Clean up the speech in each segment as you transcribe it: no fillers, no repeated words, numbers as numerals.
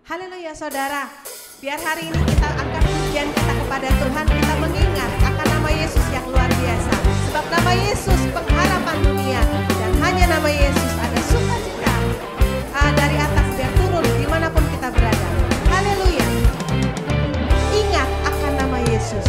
Haleluya saudara, biar hari ini kita angkat pujian kita kepada Tuhan, kita mengingat akan nama Yesus yang luar biasa. Sebab nama Yesus pengharapan dunia, dan hanya nama Yesus ada sukacita dari atas biar turun dimanapun kita berada. Haleluya. Ingat akan nama Yesus.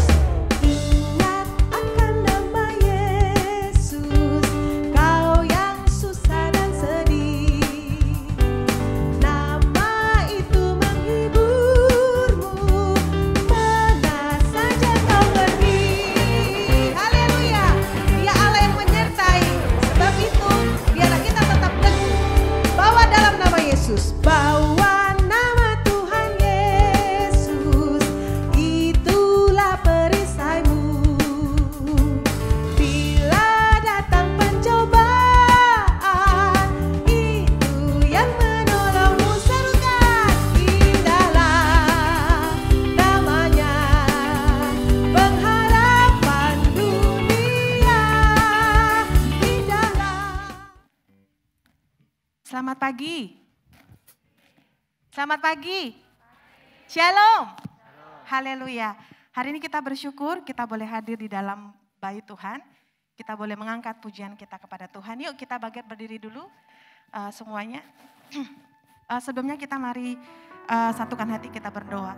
Bawa nama Tuhan Yesus, itulah perisaimu. Bila datang pencobaan, itu yang menolongmu. Serukan, indahlah namanya, pengharapan dunia. Indahlah. Selamat pagi. Selamat pagi. Shalom. Haleluya. Hari ini kita bersyukur kita boleh hadir di dalam bait Tuhan. Kita boleh mengangkat pujian kita kepada Tuhan. Yuk kita berdiri dulu semuanya. Sebelumnya kita mari satukan hati kita berdoa.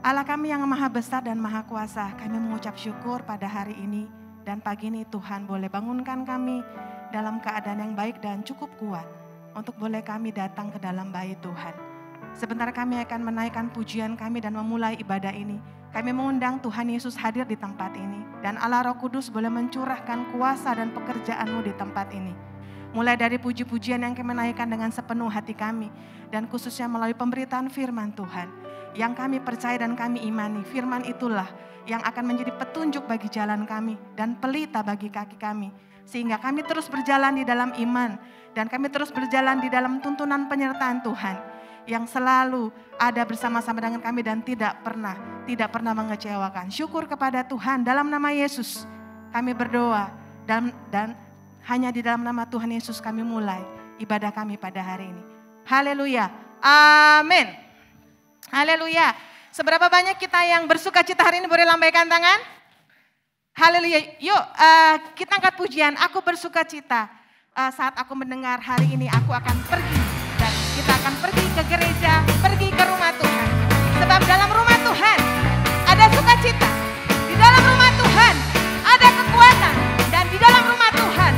Allah kami yang maha besar dan maha kuasa, kami mengucap syukur pada hari ini. Dan pagi ini Tuhan boleh bangunkan kami dalam keadaan yang baik dan cukup kuat. Untuk boleh kami datang ke dalam bait Tuhan. Sebentar kami akan menaikkan pujian kami dan memulai ibadah ini. Kami mengundang Tuhan Yesus hadir di tempat ini. Dan Allah Roh Kudus boleh mencurahkan kuasa dan pekerjaan-Mu di tempat ini. Mulai dari puji-pujian yang kami naikkan dengan sepenuh hati kami. Dan khususnya melalui pemberitaan firman Tuhan. Yang kami percaya dan kami imani. Firman itulah yang akan menjadi petunjuk bagi jalan kami. Dan pelita bagi kaki kami. Sehingga kami terus berjalan di dalam iman. Dan kami terus berjalan di dalam tuntunan penyertaan Tuhan. Yang selalu ada bersama-sama dengan kami dan tidak pernah mengecewakan. Syukur kepada Tuhan dalam nama Yesus kami berdoa dan hanya di dalam nama Tuhan Yesus kami mulai ibadah kami pada hari ini. Haleluya. Amin. Haleluya. Seberapa banyak kita yang bersuka cita hari ini boleh lambaikan tangan? Haleluya. Yuk kita angkat pujian. Aku bersuka cita saat aku mendengar hari ini aku akan pergi. Dan kita akan pergi ke gereja, pergi ke rumah Tuhan. Sebab dalam rumah Tuhan ada sukacita. Di dalam rumah Tuhan ada kekuatan. Dan di dalam rumah Tuhan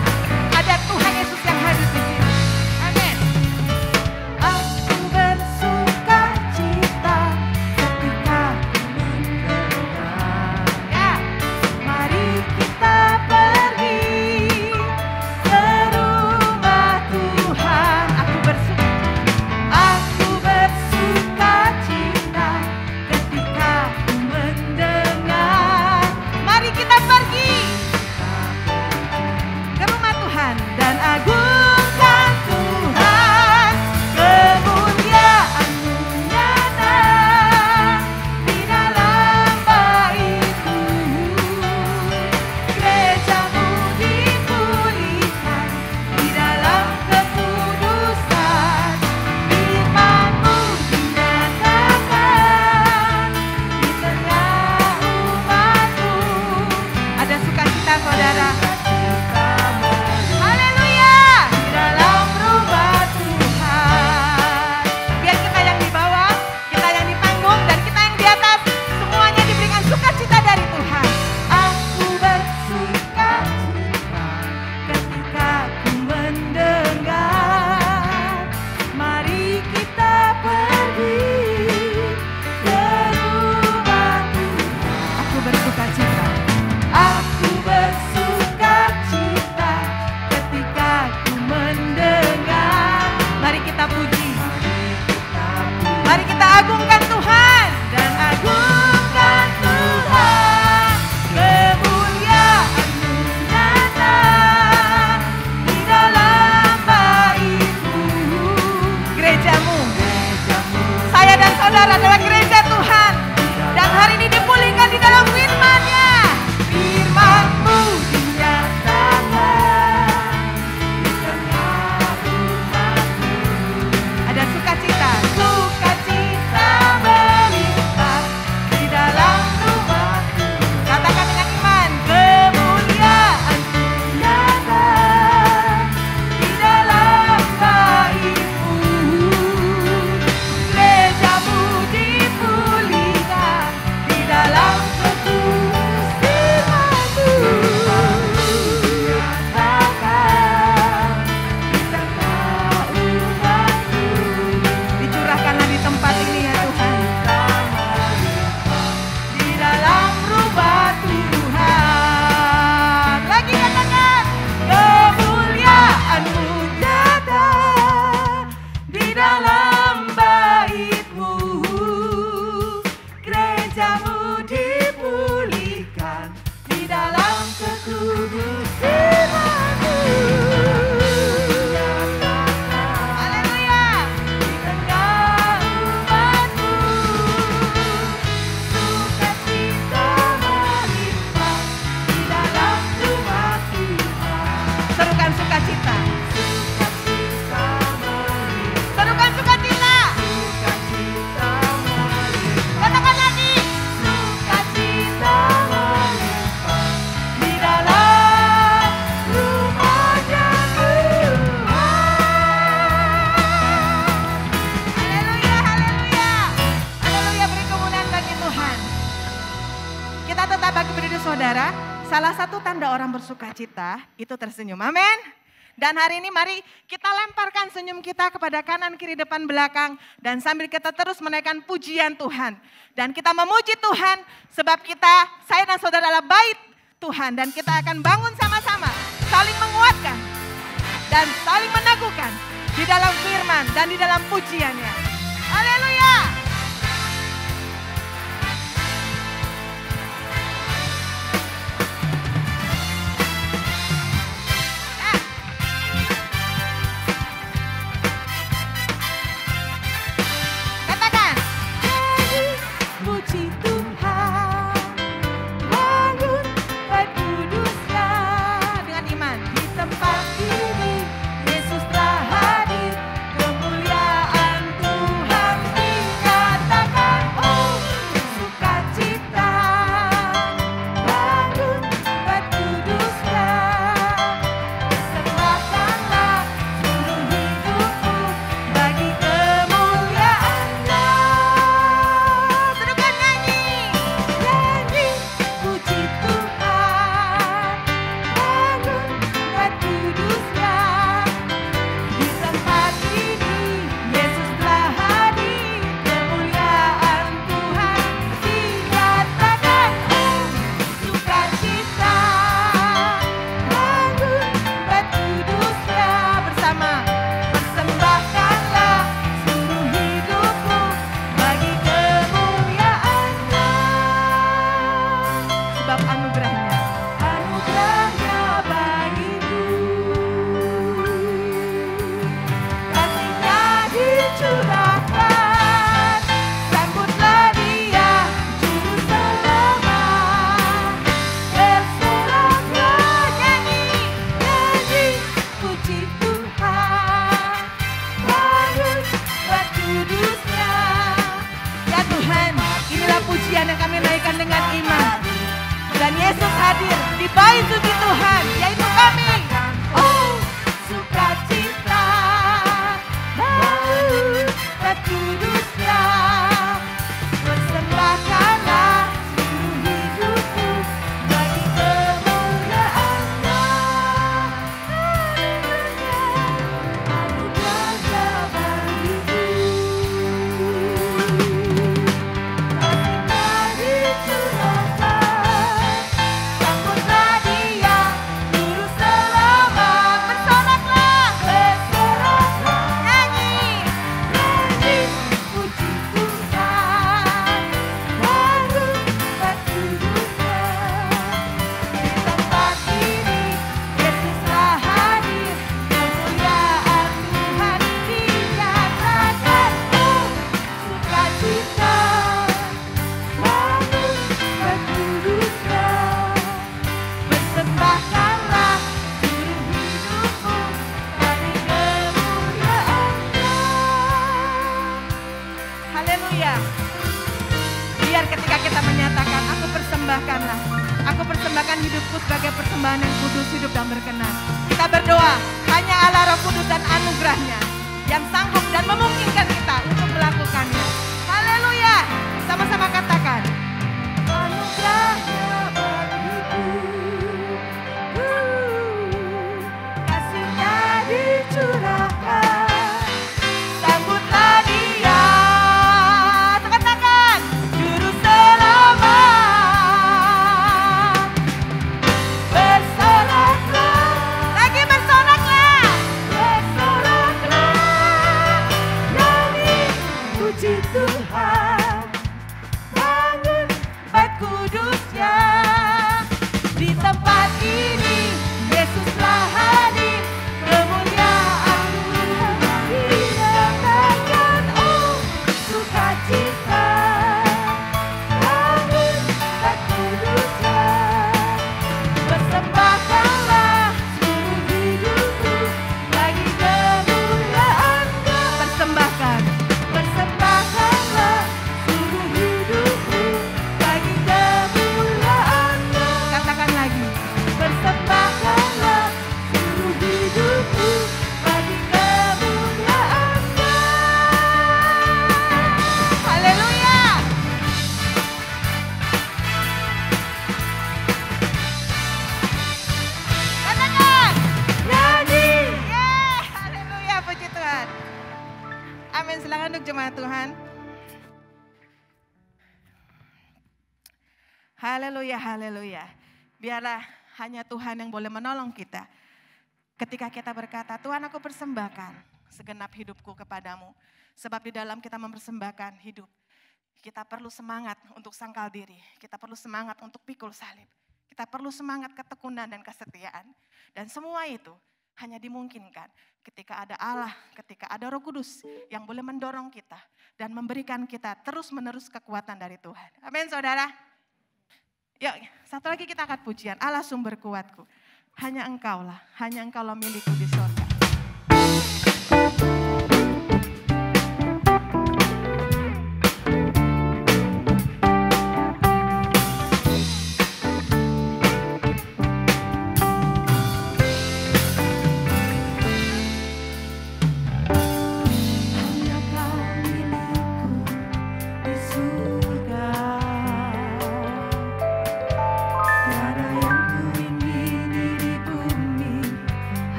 ada Tuhan Yesus yang hadir di sini. Amin. Aku bersuka cita ketika mendengar. Ya. Mari kita pergi ke rumah Tuhan. Aku bersuka cita ketika mendengar. Mari kita pergi ke rumah Tuhan dan agungkan Tuhan. Kemuliaan-Mu nyata di dalam bait-Mu. Gereja-Mu dipulihkan di dalam kekudusan. Firman-Mu dinyatakan di tengah umat-Mu. Ada sukacita saudara. Haleluya di dalam rumah Tuhan. Biar kita yang di bawah, kita yang di panggung, dan kita yang di atas, semuanya diberikan sukacita dari Tuhan. Aku bersuka cita ketika ku mendengar. Mari kita pergi ke rumah Tuhan. Aku bersuka cita. Aku bersuka cita ketika ku mendengar. Mari kita puji. Mari kita agungkan Tuhan. Dan agungkan Tuhan. Kemuliaan-Mu nyata di dalam bait-Mu. Gereja-Mu. Saya dan saudara adalah gereja Tuhan. Dan hari ini dipulihkan di dalam firman-Nya. Firman-Mu dinyatakan di tengah umat-Mu. Ada sukacita. Sukacita saudara, salah satu tanda orang bersuka cita itu tersenyum. Amin. Dan hari ini mari kita lemparkan senyum kita kepada kanan, kiri, depan, belakang. Dan sambil kita terus menaikkan pujian Tuhan. Dan kita memuji Tuhan sebab saya dan saudara adalah bait Tuhan. Dan kita akan bangun sama-sama, saling menguatkan dan saling meneguhkan di dalam firman dan di dalam pujiannya. Haleluya. Yesus hadir di bait suci Tuhan, yaitu kami. Oh, sukacita, bait kudusnya, persembahkanlah seluruh hidupku bagi kemuliaan-Nya. Anugerah bagiku, kasih-Nya dicurahkan. Aku persembahkan hidupku sebagai persembahan yang kudus, hidup dan berkenan. Kita berdoa, hanya Allah Roh Kudus dan anugerah-Nya yang sanggup dan memungkinkan kita untuk melakukannya. Haleluya. Sama-sama katakan, anugerah-Nya bagiku, kasih-Nya dicurahkan, sambutlah Dia. Katakan, Juru Selamat. Tuhan, bangun bait kudusnya. Di tempat ini Yesus telah hadir, kemuliaan Tuhan dinyatakan. Oh, sukacita, bangun bait kudusnya, persembahkanlah seluruh hidupku bagi kemuliaan-Nya. Persembahkan Silakan duduk jemaat Tuhan. Haleluya, haleluya. Biarlah hanya Tuhan yang boleh menolong kita. Ketika kita berkata, Tuhan aku persembahkan segenap hidupku kepadamu. Sebab di dalam kita mempersembahkan hidup, kita perlu semangat untuk sangkal diri. Kita perlu semangat untuk pikul salib. Kita perlu semangat ketekunan dan kesetiaan. Dan semua itu hanya dimungkinkan ketika ada Allah, ketika ada Roh Kudus yang boleh mendorong kita dan memberikan kita terus-menerus kekuatan dari Tuhan. Amin saudara. Yuk, satu lagi kita angkat pujian. Allah sumber kuatku. Hanya engkaulah milikku di sorga.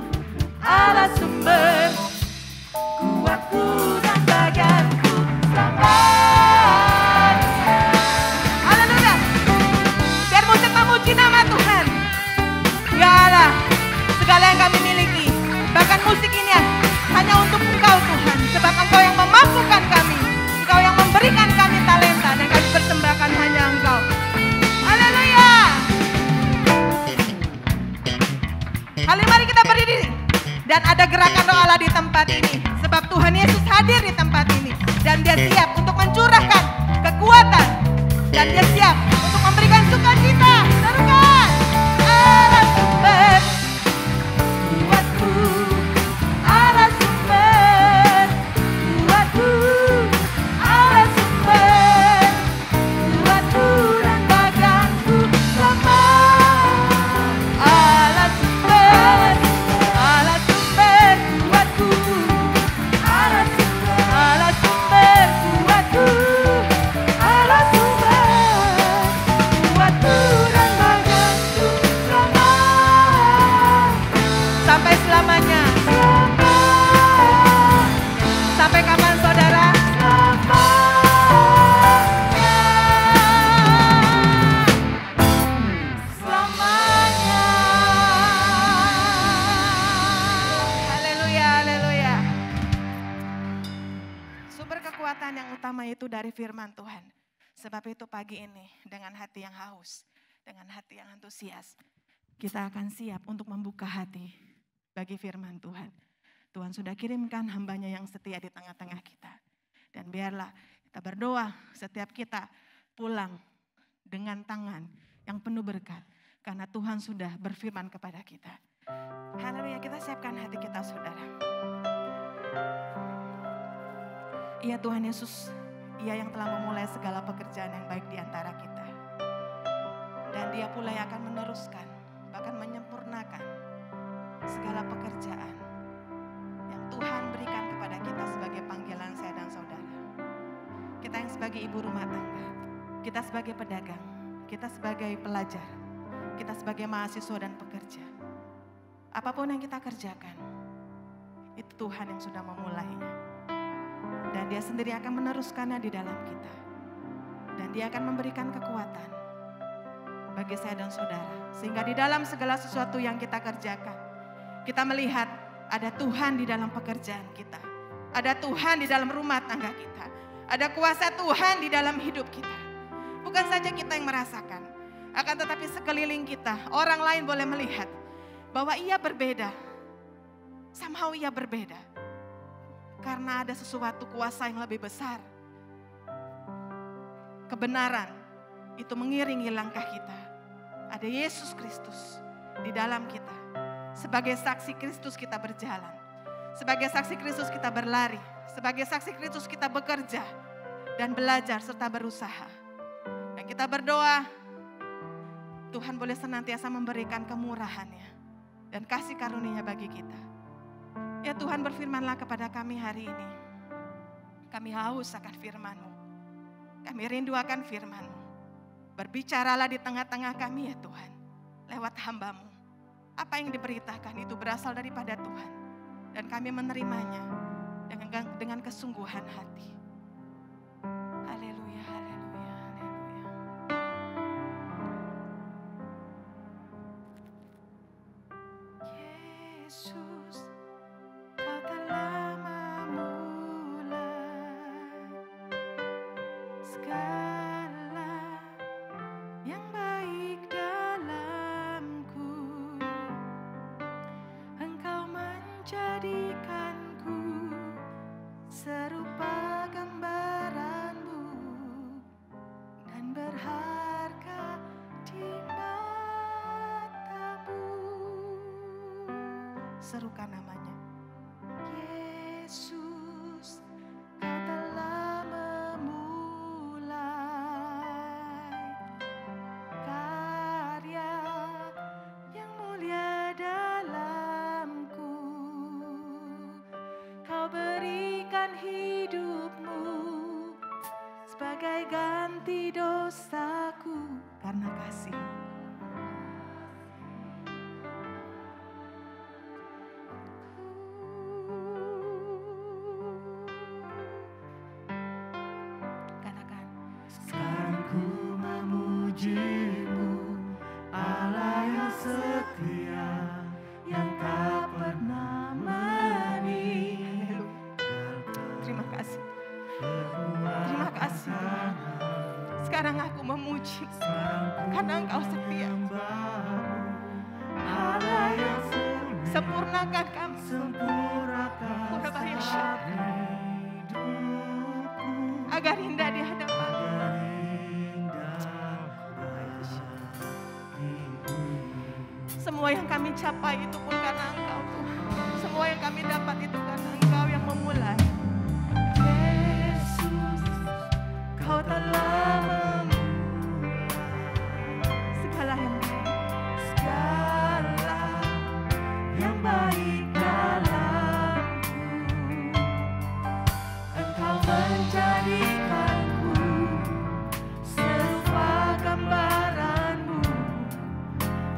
Allah sumber pertama itu dari firman Tuhan. Sebab itu pagi ini dengan hati yang haus, dengan hati yang antusias, kita akan siap untuk membuka hati bagi firman Tuhan. Tuhan sudah kirimkan hambanya yang setia di tengah-tengah kita. Dan biarlah kita berdoa setiap kita pulang dengan tangan yang penuh berkat. Karena Tuhan sudah berfirman kepada kita. Haleluya, kita siapkan hati kita saudara. Iya Tuhan Yesus, Ia yang telah memulai segala pekerjaan yang baik di antara kita. Dan Dia pula yang akan meneruskan, bahkan menyempurnakan segala pekerjaan yang Tuhan berikan kepada kita sebagai panggilan saya dan saudara. Kita yang sebagai ibu rumah tangga, kita sebagai pedagang, kita sebagai pelajar, kita sebagai mahasiswa dan pekerja. Apapun yang kita kerjakan, itu Tuhan yang sudah memulainya. Dan Dia sendiri akan meneruskannya di dalam kita. Dan Dia akan memberikan kekuatan bagi saya dan saudara. Sehingga di dalam segala sesuatu yang kita kerjakan, kita melihat ada Tuhan di dalam pekerjaan kita. Ada Tuhan di dalam rumah tangga kita. Ada kuasa Tuhan di dalam hidup kita. Bukan saja kita yang merasakan, akan tetapi sekeliling kita, orang lain boleh melihat bahwa ia berbeda. Somehow ia berbeda. Karena ada sesuatu kuasa yang lebih besar. Kebenaran itu mengiringi langkah kita. Ada Yesus Kristus di dalam kita. Sebagai saksi Kristus kita berjalan. Sebagai saksi Kristus kita berlari. Sebagai saksi Kristus kita bekerja dan belajar serta berusaha. Dan kita berdoa, Tuhan boleh senantiasa memberikan kemurahan-Nya dan kasih karunia bagi kita. Ya Tuhan, berfirmanlah kepada kami hari ini. Kami haus akan firman-Mu. Kami rindu akan firman-Mu. Berbicaralah di tengah-tengah kami ya Tuhan. Lewat hamba-Mu. Apa yang diberitakan itu berasal daripada Tuhan. Dan kami menerimanya dengan kesungguhan hati. Haleluya, haleluya, haleluya. Yesus, Kau telah memulai segala yang baik dalamku. Engkau menjadikanku serupa gambaran-Mu dan berharga di mata-Mu. Serukan namanya. Yesus, Kau telah memulai karya yang mulia dalamku. Kau berikan hidup-Mu sebagai ganti dosaku karena kasih. Katakan, Sekarang ku memuji-Mu, Allah yang setia, yang tak pernah meninggalkan. terima kasih. Terima kasih. Sekarang aku memuji karena Engkau setia. Allah yang Sempurnakan kami. sempurnakan Udah banyak setiap hidupku. Agar indah di hadapan. Semua yang kami capai itu pun karena Engkau Tuhan. Semua yang kami dapat itu karena Engkau yang memulai. Yesus, Kau telah memulai segala yang baik. Segala yang baik dalamku. Engkau menjadikanku serupa gambaran-Mu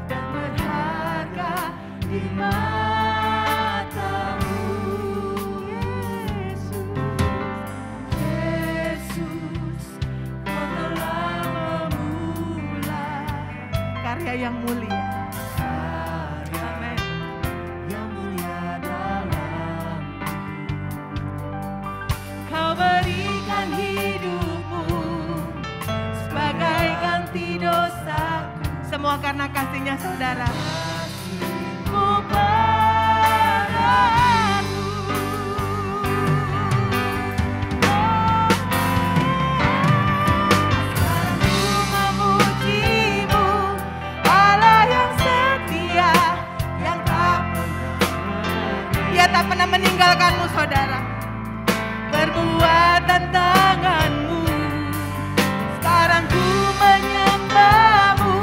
dan berharga di mata. Semua karena kasih-Nya saudara. Dia tak pernah meninggalkanmu saudara. Perbuatan tanganmu, sekarang ku menyembahmu.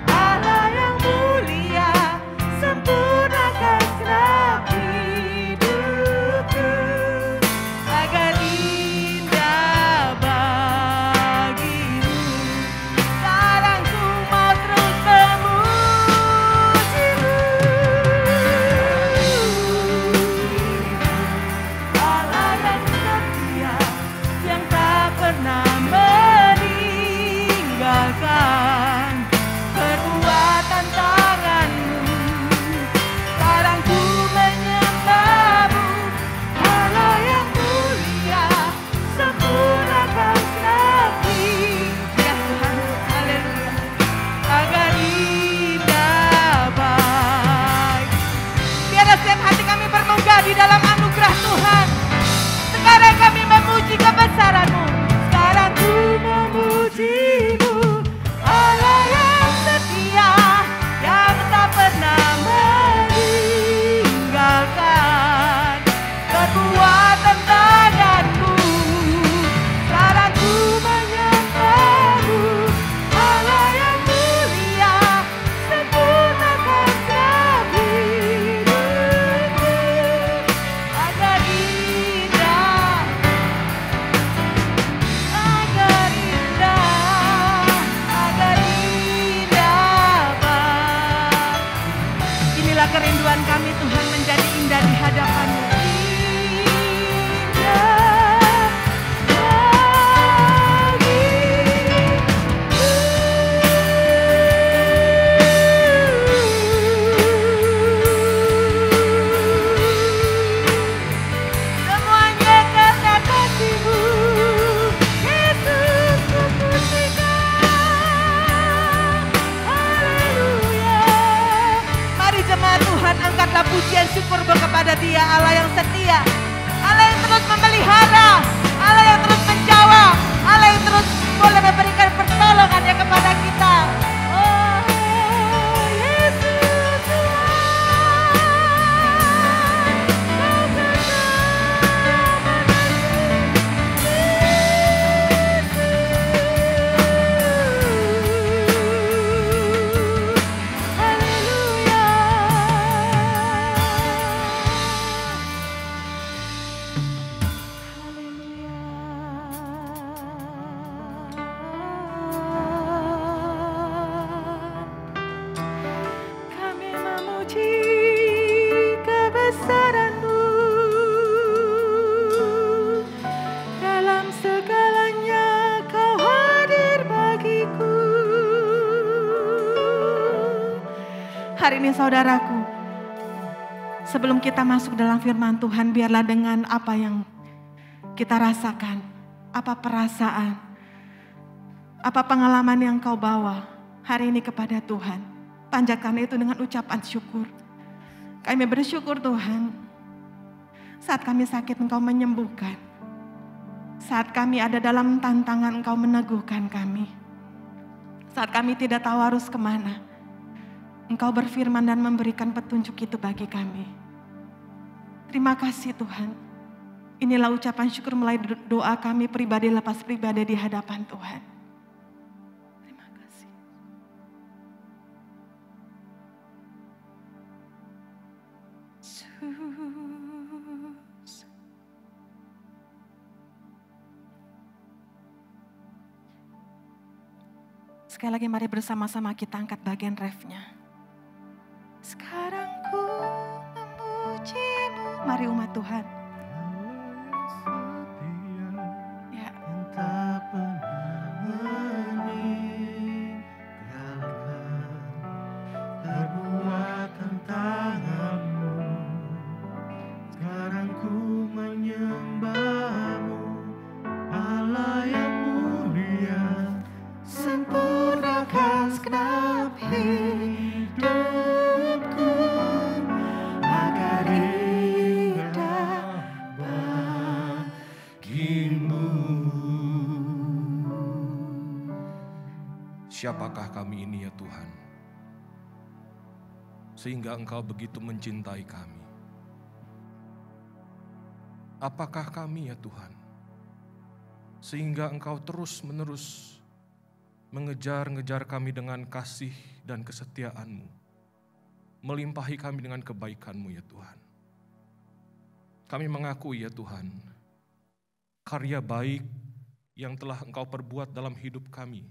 Allah yang mulia, sempurnakan segenap hidupku, agar indah bagimu. Sekarang ku mau terus memujimu. Allah yang setia, yang tak pernah meninggalkan perbuatan tanganmu. Sekarang ku menyembahmu. Allah yang mulia, sempurnakan segenap hidup. Ya Tuhan, haleluya. Agar indah baik. Biarlah setiap hati kami bermegah di dalam anugerah Tuhan. Sekarang kami memuji kebesaran-Mu. Sekarang ku memuji-Mu. Allah yang setia, yang tak pernah meninggalkan perbuatan tangan-Mu. Sekarang ku menyembah-Mu. Allah yang mulia, sempurnakan segenap hidupku, agar indah, agar indah baik. Inilah kerinduan kami Tuhan, menjadi indah di hadapan-Mu. Semuanya karena kasih-Mu, Yesus ku pujikan. Haleluya. Mari jemaat Tuhan, angkatlah pujian syukur kepada Dia, Allah yang setia, Allah yang terus memelihara, Allah yang terus menjawab, Allah yang terus boleh memberikan pertolongannya kepada kita. Oh, Yesus kami memuji kebesaran-Mu. Dalam segalanya Kau hadir bagiku. Hari ini saudaraku, sebelum kita masuk dalam firman Tuhan, biarlah dengan apa yang kita rasakan, apa perasaan, apa pengalaman yang kau bawa hari ini kepada Tuhan, panjatkan itu dengan ucapan syukur. Kami bersyukur Tuhan, saat kami sakit Engkau menyembuhkan, saat kami ada dalam tantangan Engkau meneguhkan kami, saat kami tidak tahu harus kemana, Engkau berfirman dan memberikan petunjuk itu bagi kami. Terima kasih Tuhan. Inilah ucapan syukur mulai doa kami pribadi lepas pribadi di hadapan Tuhan. Terima kasih. Sekali lagi mari bersama-sama kita angkat bagian refnya. Sekarang ku memuji-Mu. Mari umat Tuhan. Ya. Tak pernah meninggalkan perbuatan tangan-Mu. Sekarang ku menyembah-Mu, Allah yang mulia, sempurnakan segenap siapakah kami ini ya Tuhan, sehingga Engkau begitu mencintai kami. Apakah kami ya Tuhan, sehingga Engkau terus-menerus mengejar-ngejar kami dengan kasih dan kesetiaan-Mu, melimpahi kami dengan kebaikan-Mu ya Tuhan. Kami mengakui ya Tuhan, karya baik yang telah Engkau perbuat dalam hidup kami,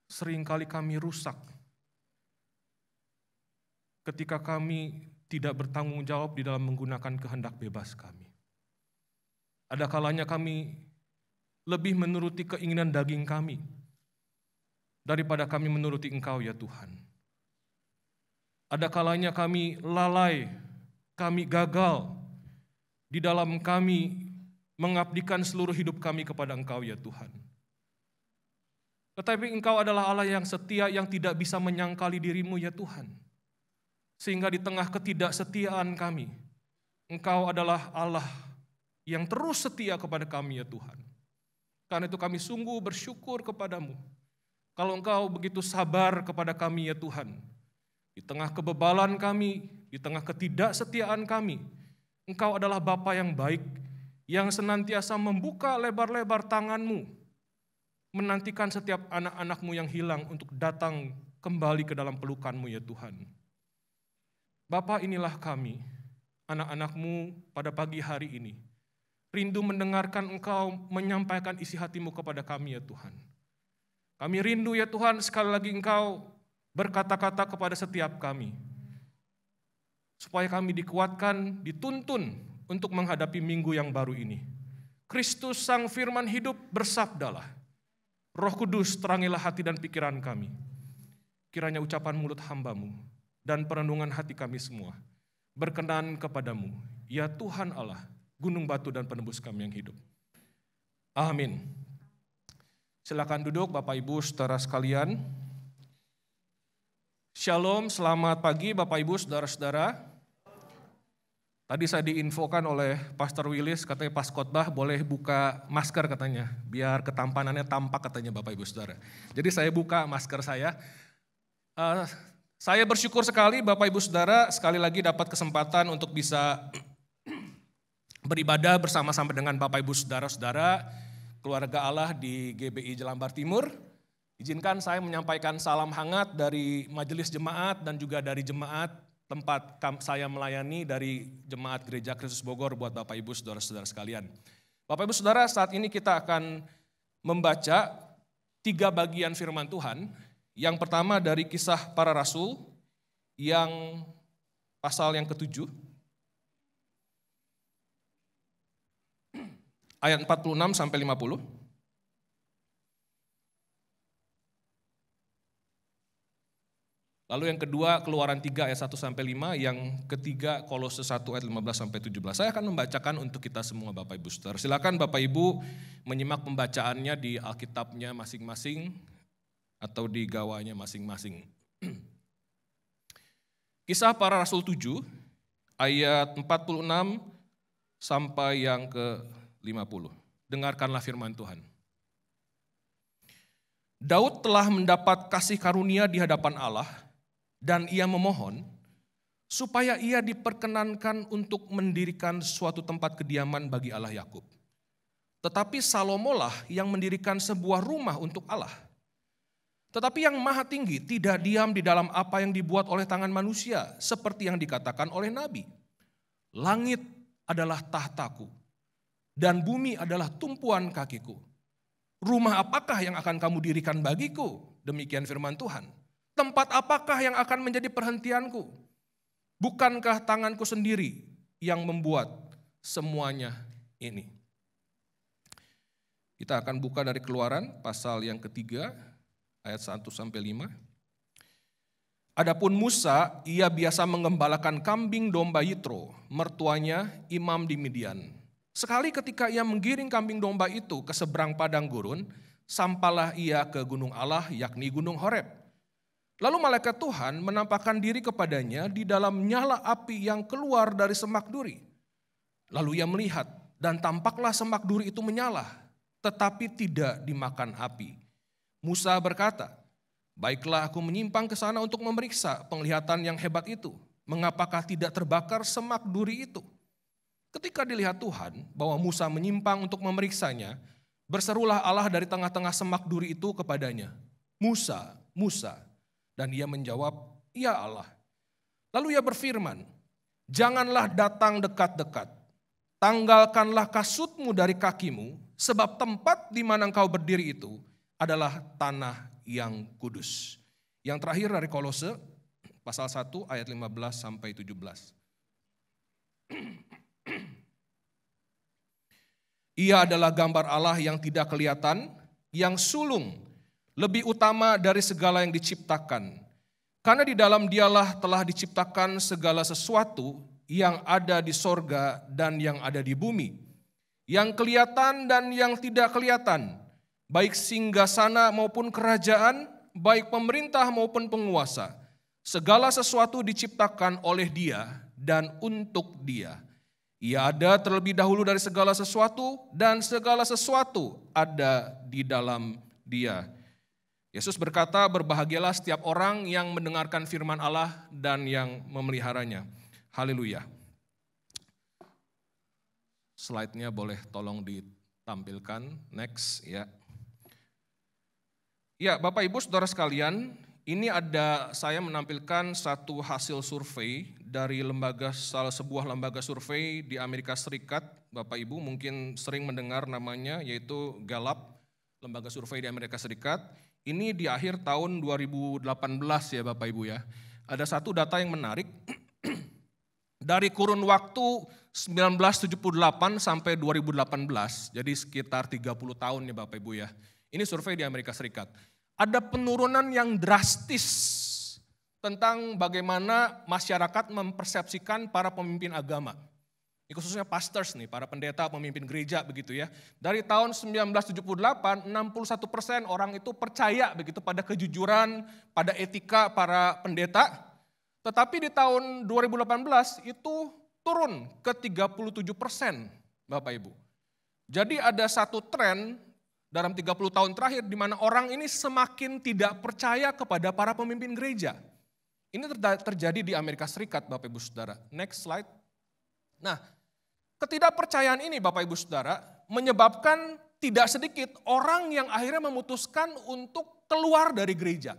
seringkali kami rusak ketika kami tidak bertanggung jawab di dalam menggunakan kehendak bebas kami. Ada kalanya kami lebih menuruti keinginan daging kami daripada kami menuruti Engkau ya Tuhan. Ada kalanya kami lalai, kami gagal di dalam kami mengabdikan seluruh hidup kami kepada Engkau ya Tuhan. Tetapi Engkau adalah Allah yang setia, yang tidak bisa menyangkali diri-Mu ya Tuhan. Sehingga di tengah ketidaksetiaan kami, Engkau adalah Allah yang terus setia kepada kami ya Tuhan. Karena itu kami sungguh bersyukur kepadamu. Kalau Engkau begitu sabar kepada kami ya Tuhan. Di tengah kebebalan kami, di tengah ketidaksetiaan kami, Engkau adalah Bapa yang baik, yang senantiasa membuka lebar-lebar tangan-Mu, menantikan setiap anak-anak-Mu yang hilang untuk datang kembali ke dalam pelukan-Mu ya Tuhan. Bapa, inilah kami, anak-anak-Mu pada pagi hari ini. Rindu mendengarkan Engkau menyampaikan isi hati-Mu kepada kami ya Tuhan. Kami rindu ya Tuhan, sekali lagi Engkau berkata-kata kepada setiap kami. Supaya kami dikuatkan, dituntun untuk menghadapi minggu yang baru ini. Kristus Sang Firman hidup bersabdalah. Roh Kudus terangilah hati dan pikiran kami. Kiranya ucapan mulut hamba-Mu dan perenungan hati kami semua berkenan kepadamu, ya Tuhan Allah, gunung batu dan penebus kami yang hidup. Amin. Silakan duduk Bapak Ibu saudara sekalian. Shalom, selamat pagi Bapak Ibu saudara-saudara. Tadi saya diinfokan oleh Pastor Willis, katanya pas khotbah boleh buka masker katanya, biar ketampanannya tampak katanya Bapak Ibu Saudara. Jadi saya buka masker saya. Saya bersyukur sekali Bapak Ibu Saudara sekali lagi dapat kesempatan untuk bisa beribadah bersama-sama dengan Bapak Ibu Saudara-saudara, keluarga Allah di GBI Jelambar Timur. Izinkan saya menyampaikan salam hangat dari majelis jemaat dan juga dari jemaat tempat saya melayani dari Jemaat Gereja Kristus Bogor buat Bapak Ibu Saudara-saudara sekalian. Bapak Ibu Saudara, saat ini kita akan membaca 3 bagian firman Tuhan. Yang pertama dari Kisah Para Rasul yang pasal yang ke-7. Ayat 46 sampai 50. Lalu yang kedua Keluaran 3 ayat 1 sampai 5, yang ketiga Kolose 1 ayat 15 sampai 17. Saya akan membacakan untuk kita semua Bapak Ibu Saudara. Silakan Bapak Ibu menyimak pembacaannya di Alkitabnya masing-masing atau di gawanya masing-masing. Kisah Para Rasul 7 ayat 46 sampai yang ke-50. Dengarkanlah firman Tuhan. Daud telah mendapat kasih karunia di hadapan Allah, dan ia memohon supaya ia diperkenankan untuk mendirikan suatu tempat kediaman bagi Allah Yakub. Tetapi Salomolah yang mendirikan sebuah rumah untuk Allah. Tetapi yang Maha Tinggi tidak diam di dalam apa yang dibuat oleh tangan manusia, seperti yang dikatakan oleh Nabi. Langit adalah tahtaku, dan bumi adalah tumpuan kakiku. Rumah apakah yang akan kamu dirikan bagiku? Demikian firman Tuhan. Tempat apakah yang akan menjadi perhentianku? Bukankah tanganku sendiri yang membuat semuanya ini? Kita akan buka dari Keluaran pasal yang ketiga ayat 1 sampai 5. Adapun Musa, ia biasa mengembalakan kambing domba Yitro, mertuanya imam di Midian. Sekali ketika ia menggiring kambing domba itu ke seberang padang gurun, sampailah ia ke gunung Allah, yakni gunung Horeb. Lalu malaikat Tuhan menampakkan diri kepadanya di dalam nyala api yang keluar dari semak duri. Lalu ia melihat, dan tampaklah semak duri itu menyala, tetapi tidak dimakan api. Musa berkata, Baiklah aku menyimpang ke sana untuk memeriksa penglihatan yang hebat itu. Mengapakah tidak terbakar semak duri itu? Ketika dilihat Tuhan bahwa Musa menyimpang untuk memeriksanya, berserulah Allah dari tengah-tengah semak duri itu kepadanya, Musa, Musa. Dan ia menjawab, ya Allah. Lalu ia berfirman, janganlah datang dekat-dekat. Tanggalkanlah kasutmu dari kakimu, sebab tempat di mana engkau berdiri itu adalah tanah yang kudus. Yang terakhir dari Kolose, pasal 1 ayat 15 sampai 17. Ia adalah gambar Allah yang tidak kelihatan, yang sulung, lebih utama dari segala yang diciptakan. Karena di dalam dialah telah diciptakan segala sesuatu yang ada di sorga dan yang ada di bumi, yang kelihatan dan yang tidak kelihatan, baik singgasana maupun kerajaan, baik pemerintah maupun penguasa. Segala sesuatu diciptakan oleh Dia dan untuk Dia. Ia ada terlebih dahulu dari segala sesuatu dan segala sesuatu ada di dalam Dia. Yesus berkata, berbahagialah setiap orang yang mendengarkan firman Allah dan yang memeliharanya. Haleluya. Slide-nya boleh tolong ditampilkan. Next, ya. Ya, Bapak Ibu Saudara sekalian, ini ada saya menampilkan satu hasil survei dari salah sebuah lembaga survei di Amerika Serikat. Bapak Ibu mungkin sering mendengar namanya, yaitu Gallup, lembaga survei di Amerika Serikat. Ini di akhir tahun 2018 ya Bapak Ibu ya. Ada satu data yang menarik. Dari kurun waktu 1978 sampai 2018, jadi sekitar 30 tahun ya Bapak Ibu ya. Ini survei di Amerika Serikat. Ada penurunan yang drastis tentang bagaimana masyarakat mempersepsikan para pemimpin agama. Ini khususnya pastors nih, para pendeta, pemimpin gereja begitu ya. Dari tahun 1978, 61% orang itu percaya begitu pada kejujuran, pada etika para pendeta. Tetapi di tahun 2018 itu turun ke 37%, Bapak Ibu. Jadi ada satu tren dalam 30 tahun terakhir di mana orang ini semakin tidak percaya kepada para pemimpin gereja. Ini terjadi di Amerika Serikat, Bapak Ibu Saudara. Next slide. Nah, ketidakpercayaan ini Bapak Ibu Saudara menyebabkan tidak sedikit orang yang akhirnya memutuskan untuk keluar dari gereja.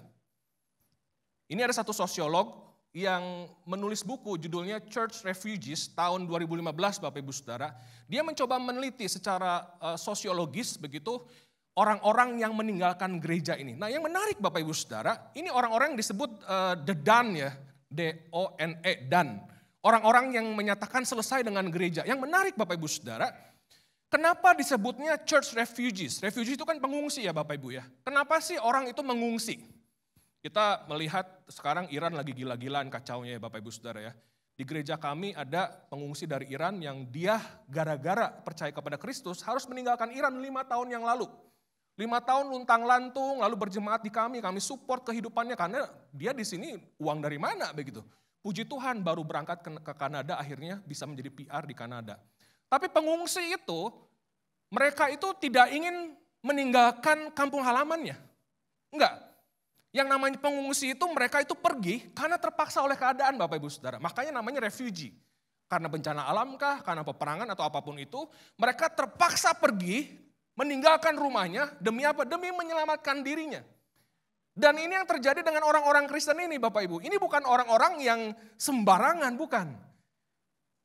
Ini ada satu sosiolog yang menulis buku judulnya Church Refugees tahun 2015 Bapak Ibu Saudara. Dia mencoba meneliti secara sosiologis begitu orang-orang yang meninggalkan gereja ini. Nah yang menarik Bapak Ibu Saudara, ini orang-orang yang disebut the done ya, D-O-N-E, done. Orang-orang yang menyatakan selesai dengan gereja. Yang menarik Bapak Ibu Saudara, kenapa disebutnya church refugees? Refugees itu kan pengungsi ya Bapak Ibu ya. Kenapa sih orang itu mengungsi? Kita melihat sekarang Iran lagi gila-gilaan kacaunya ya Bapak Ibu Saudara ya. Di gereja kami ada pengungsi dari Iran yang dia gara-gara percaya kepada Kristus harus meninggalkan Iran 5 tahun yang lalu. 5 tahun luntang-lantung lalu berjemaat di kami support kehidupannya karena dia di sini uang dari mana begitu. Puji Tuhan baru berangkat ke Kanada akhirnya bisa menjadi PR di Kanada. Tapi pengungsi itu, mereka itu tidak ingin meninggalkan kampung halamannya. Enggak. Yang namanya pengungsi itu mereka itu pergi karena terpaksa oleh keadaan Bapak Ibu Saudara. Makanya namanya refugee. Karena bencana alam kah, karena peperangan atau apapun itu. Mereka terpaksa pergi meninggalkan rumahnya demi apa? Demi menyelamatkan dirinya. Dan ini yang terjadi dengan orang-orang Kristen ini Bapak Ibu. Ini bukan orang-orang yang sembarangan, bukan.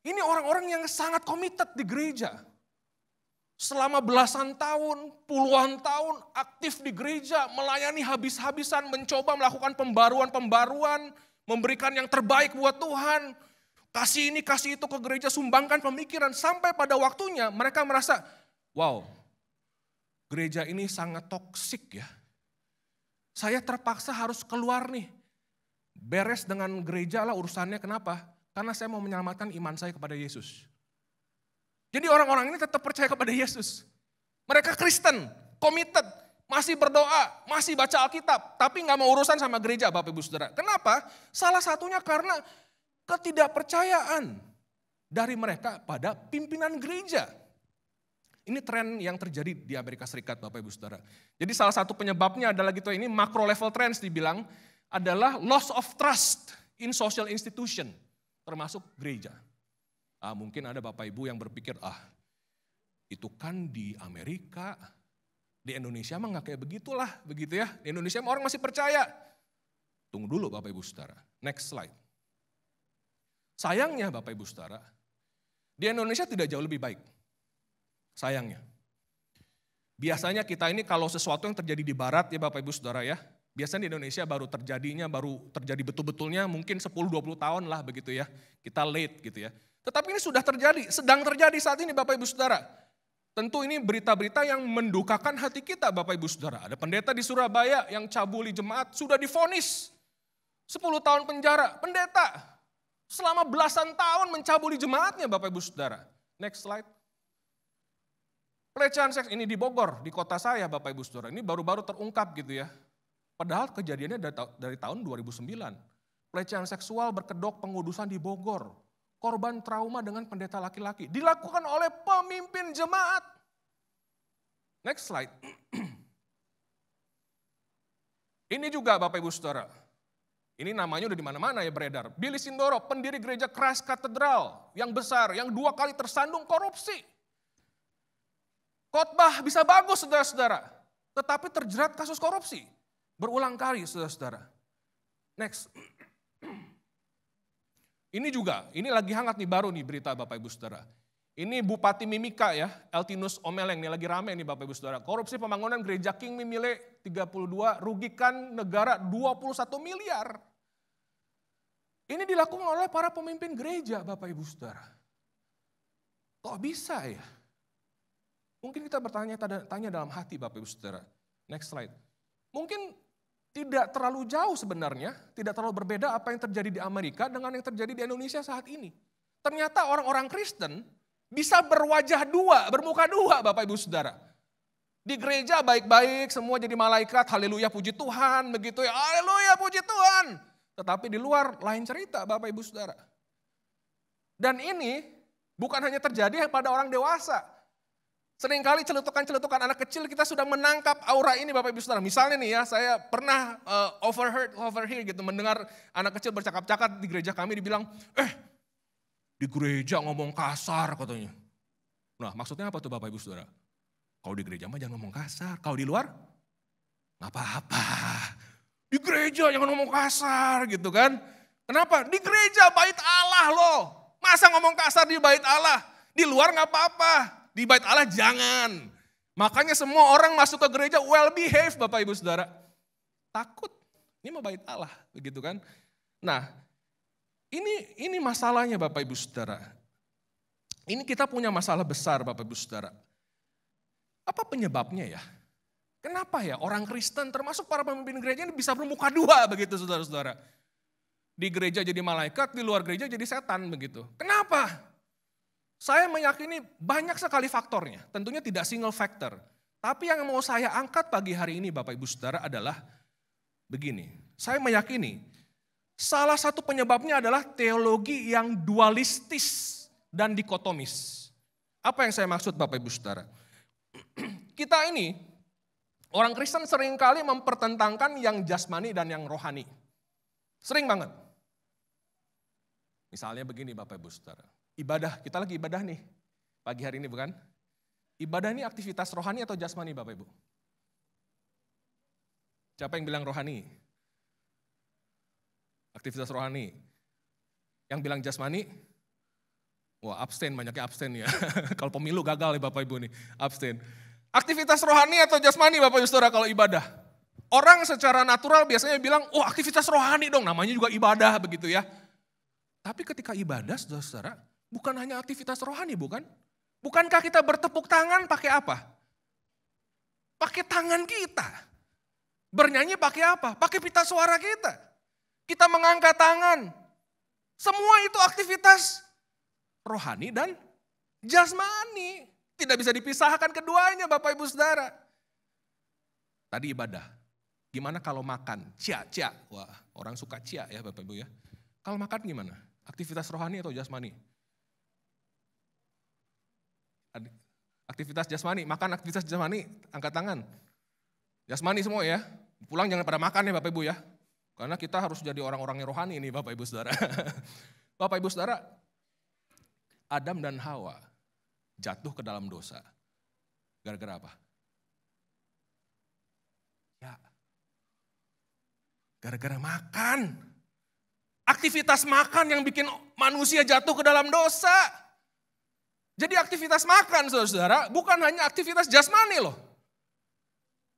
Ini orang-orang yang sangat committed di gereja. Selama belasan tahun, puluhan tahun aktif di gereja, melayani habis-habisan, mencoba melakukan pembaruan-pembaruan, memberikan yang terbaik buat Tuhan. Kasih ini, kasih itu ke gereja, sumbangkan pemikiran. Sampai pada waktunya mereka merasa, wow, gereja ini sangat toksik ya. Saya terpaksa harus keluar nih. Beres dengan gereja lah urusannya, kenapa? Karena saya mau menyelamatkan iman saya kepada Yesus. Jadi orang-orang ini tetap percaya kepada Yesus. Mereka Kristen, committed, masih berdoa, masih baca Alkitab, tapi nggak mau urusan sama gereja Bapak Ibu Saudara. Kenapa? Salah satunya karena ketidakpercayaan dari mereka pada pimpinan gereja. Ini tren yang terjadi di Amerika Serikat, Bapak Ibu Saudara. Jadi salah satu penyebabnya adalah gitu, ini macro level trends dibilang adalah loss of trust in social institution, termasuk gereja. Mungkin ada Bapak Ibu yang berpikir, itu kan di Amerika, di Indonesia mah nggak kayak begitulah, begitu ya. Di Indonesia orang masih percaya. Tunggu dulu Bapak Ibu Saudara, next slide. Sayangnya Bapak Ibu Saudara, di Indonesia tidak jauh lebih baik. Sayangnya. Biasanya kita ini kalau sesuatu yang terjadi di barat ya Bapak Ibu Saudara ya, biasanya di Indonesia baru terjadi betul-betulnya mungkin 10-20 tahun lah begitu ya. Kita late gitu ya. Tetapi ini sudah terjadi, sedang terjadi saat ini Bapak Ibu Saudara. Tentu ini berita-berita yang mendukakan hati kita Bapak Ibu Saudara. Ada pendeta di Surabaya yang cabuli jemaat sudah divonis 10 tahun penjara. Pendeta selama belasan tahun mencabuli jemaatnya Bapak Ibu Saudara. Next slide. Pelecehan seks ini di Bogor, di kota saya Bapak Ibu Saudara. Ini baru-baru terungkap gitu ya. Padahal kejadiannya dari tahun 2009. Pelecehan seksual berkedok pengudusan di Bogor. Korban trauma dengan pendeta laki-laki. Dilakukan oleh pemimpin jemaat. Next slide. Ini juga Bapak Ibu Saudara. Ini namanya udah di mana-mana ya beredar. Billy Sindoro, pendiri gereja Christ Katedral yang besar, yang 2 kali tersandung korupsi. Khotbah bisa bagus saudara-saudara, tetapi terjerat kasus korupsi. Berulang kali saudara-saudara. Next. Ini juga, ini lagi hangat nih baru nih berita Bapak Ibu Saudara. Ini Bupati Mimika ya, Eltinus Omeleng, ini lagi rame nih Bapak Ibu Saudara. Korupsi pembangunan gereja King Mimile 32, rugikan negara 21 miliar. Ini dilakukan oleh para pemimpin gereja Bapak Ibu Saudara. Kok bisa ya? Mungkin kita bertanya dalam hati Bapak Ibu Saudara. Next slide. Mungkin tidak terlalu jauh sebenarnya, tidak terlalu berbeda apa yang terjadi di Amerika dengan yang terjadi di Indonesia saat ini. Ternyata orang-orang Kristen bisa berwajah dua, bermuka dua Bapak Ibu Saudara. Di gereja baik-baik, semua jadi malaikat, haleluya puji Tuhan, begitu ya, haleluya puji Tuhan. Tetapi di luar lain cerita Bapak Ibu Saudara. Dan ini bukan hanya terjadi pada orang dewasa. Seringkali celutukan-celutukan anak kecil kita sudah menangkap aura ini Bapak Ibu Saudara. Misalnya nih ya, saya pernah overhear gitu, mendengar anak kecil bercakap-cakap di gereja kami dibilang, di gereja ngomong kasar katanya. Nah maksudnya apa tuh Bapak Ibu Saudara? Kalau di gereja mah jangan ngomong kasar, kalau di luar nggak apa-apa. Di gereja jangan ngomong kasar gitu kan. Kenapa? Di gereja bait Allah loh. Masa ngomong kasar di bait Allah? Di luar nggak apa-apa. Di bait Allah jangan. Makanya semua orang masuk ke gereja well behave Bapak Ibu Saudara. Takut. Ini mau bait Allah, begitu kan? Nah, ini masalahnya Bapak Ibu Saudara. Ini kita punya masalah besar Bapak Ibu Saudara. Apa penyebabnya ya? Kenapa ya orang Kristen termasuk para pemimpin gereja ini bisa bermuka dua begitu saudara-saudara? Di gereja jadi malaikat, di luar gereja jadi setan begitu. Kenapa? Saya meyakini banyak sekali faktornya, tentunya tidak single factor. Tapi yang mau saya angkat pagi hari ini Bapak Ibu Saudara adalah begini. Saya meyakini salah satu penyebabnya adalah teologi yang dualistis dan dikotomis. Apa yang saya maksud Bapak Ibu Saudara? Kita ini, orang Kristen seringkali mempertentangkan yang jasmani dan yang rohani. Sering banget. Misalnya begini Bapak Ibu Saudara. Ibadah, kita lagi ibadah nih, pagi hari ini bukan? Ibadah ini aktivitas rohani atau jasmani Bapak Ibu? Siapa yang bilang rohani? Aktivitas rohani. Yang bilang jasmani? Wah abstain, banyaknya abstain ya. Kalau pemilu gagal ya Bapak Ibu nih, abstain. Aktivitas rohani atau jasmani Bapak Ibu Saudara kalau ibadah? Orang secara natural biasanya bilang, oh aktivitas rohani dong, namanya juga ibadah begitu ya. Tapi ketika ibadah saudara-saudara, bukan hanya aktivitas rohani, bukan? Bukankah kita bertepuk tangan pakai apa? Pakai tangan kita. Bernyanyi pakai apa? Pakai pita suara kita. Kita mengangkat tangan. Semua itu aktivitas rohani dan jasmani. Tidak bisa dipisahkan keduanya Bapak Ibu Saudara. Tadi ibadah. Gimana kalau makan? Cia. Wah, orang suka cia ya Bapak Ibu ya. Kalau makan gimana? Aktivitas rohani atau jasmani? Aktivitas jasmani, makan aktivitas jasmani, angkat tangan. Jasmani semua ya. Pulang jangan pada makan ya Bapak Ibu ya. Karena kita harus jadi orang-orang yang rohani ini Bapak Ibu Saudara. Bapak Ibu Saudara, Adam dan Hawa jatuh ke dalam dosa. Gara-gara apa? Ya, gara-gara makan. Aktivitas makan yang bikin manusia jatuh ke dalam dosa. Jadi aktivitas makan saudara-saudara bukan hanya aktivitas jasmani loh.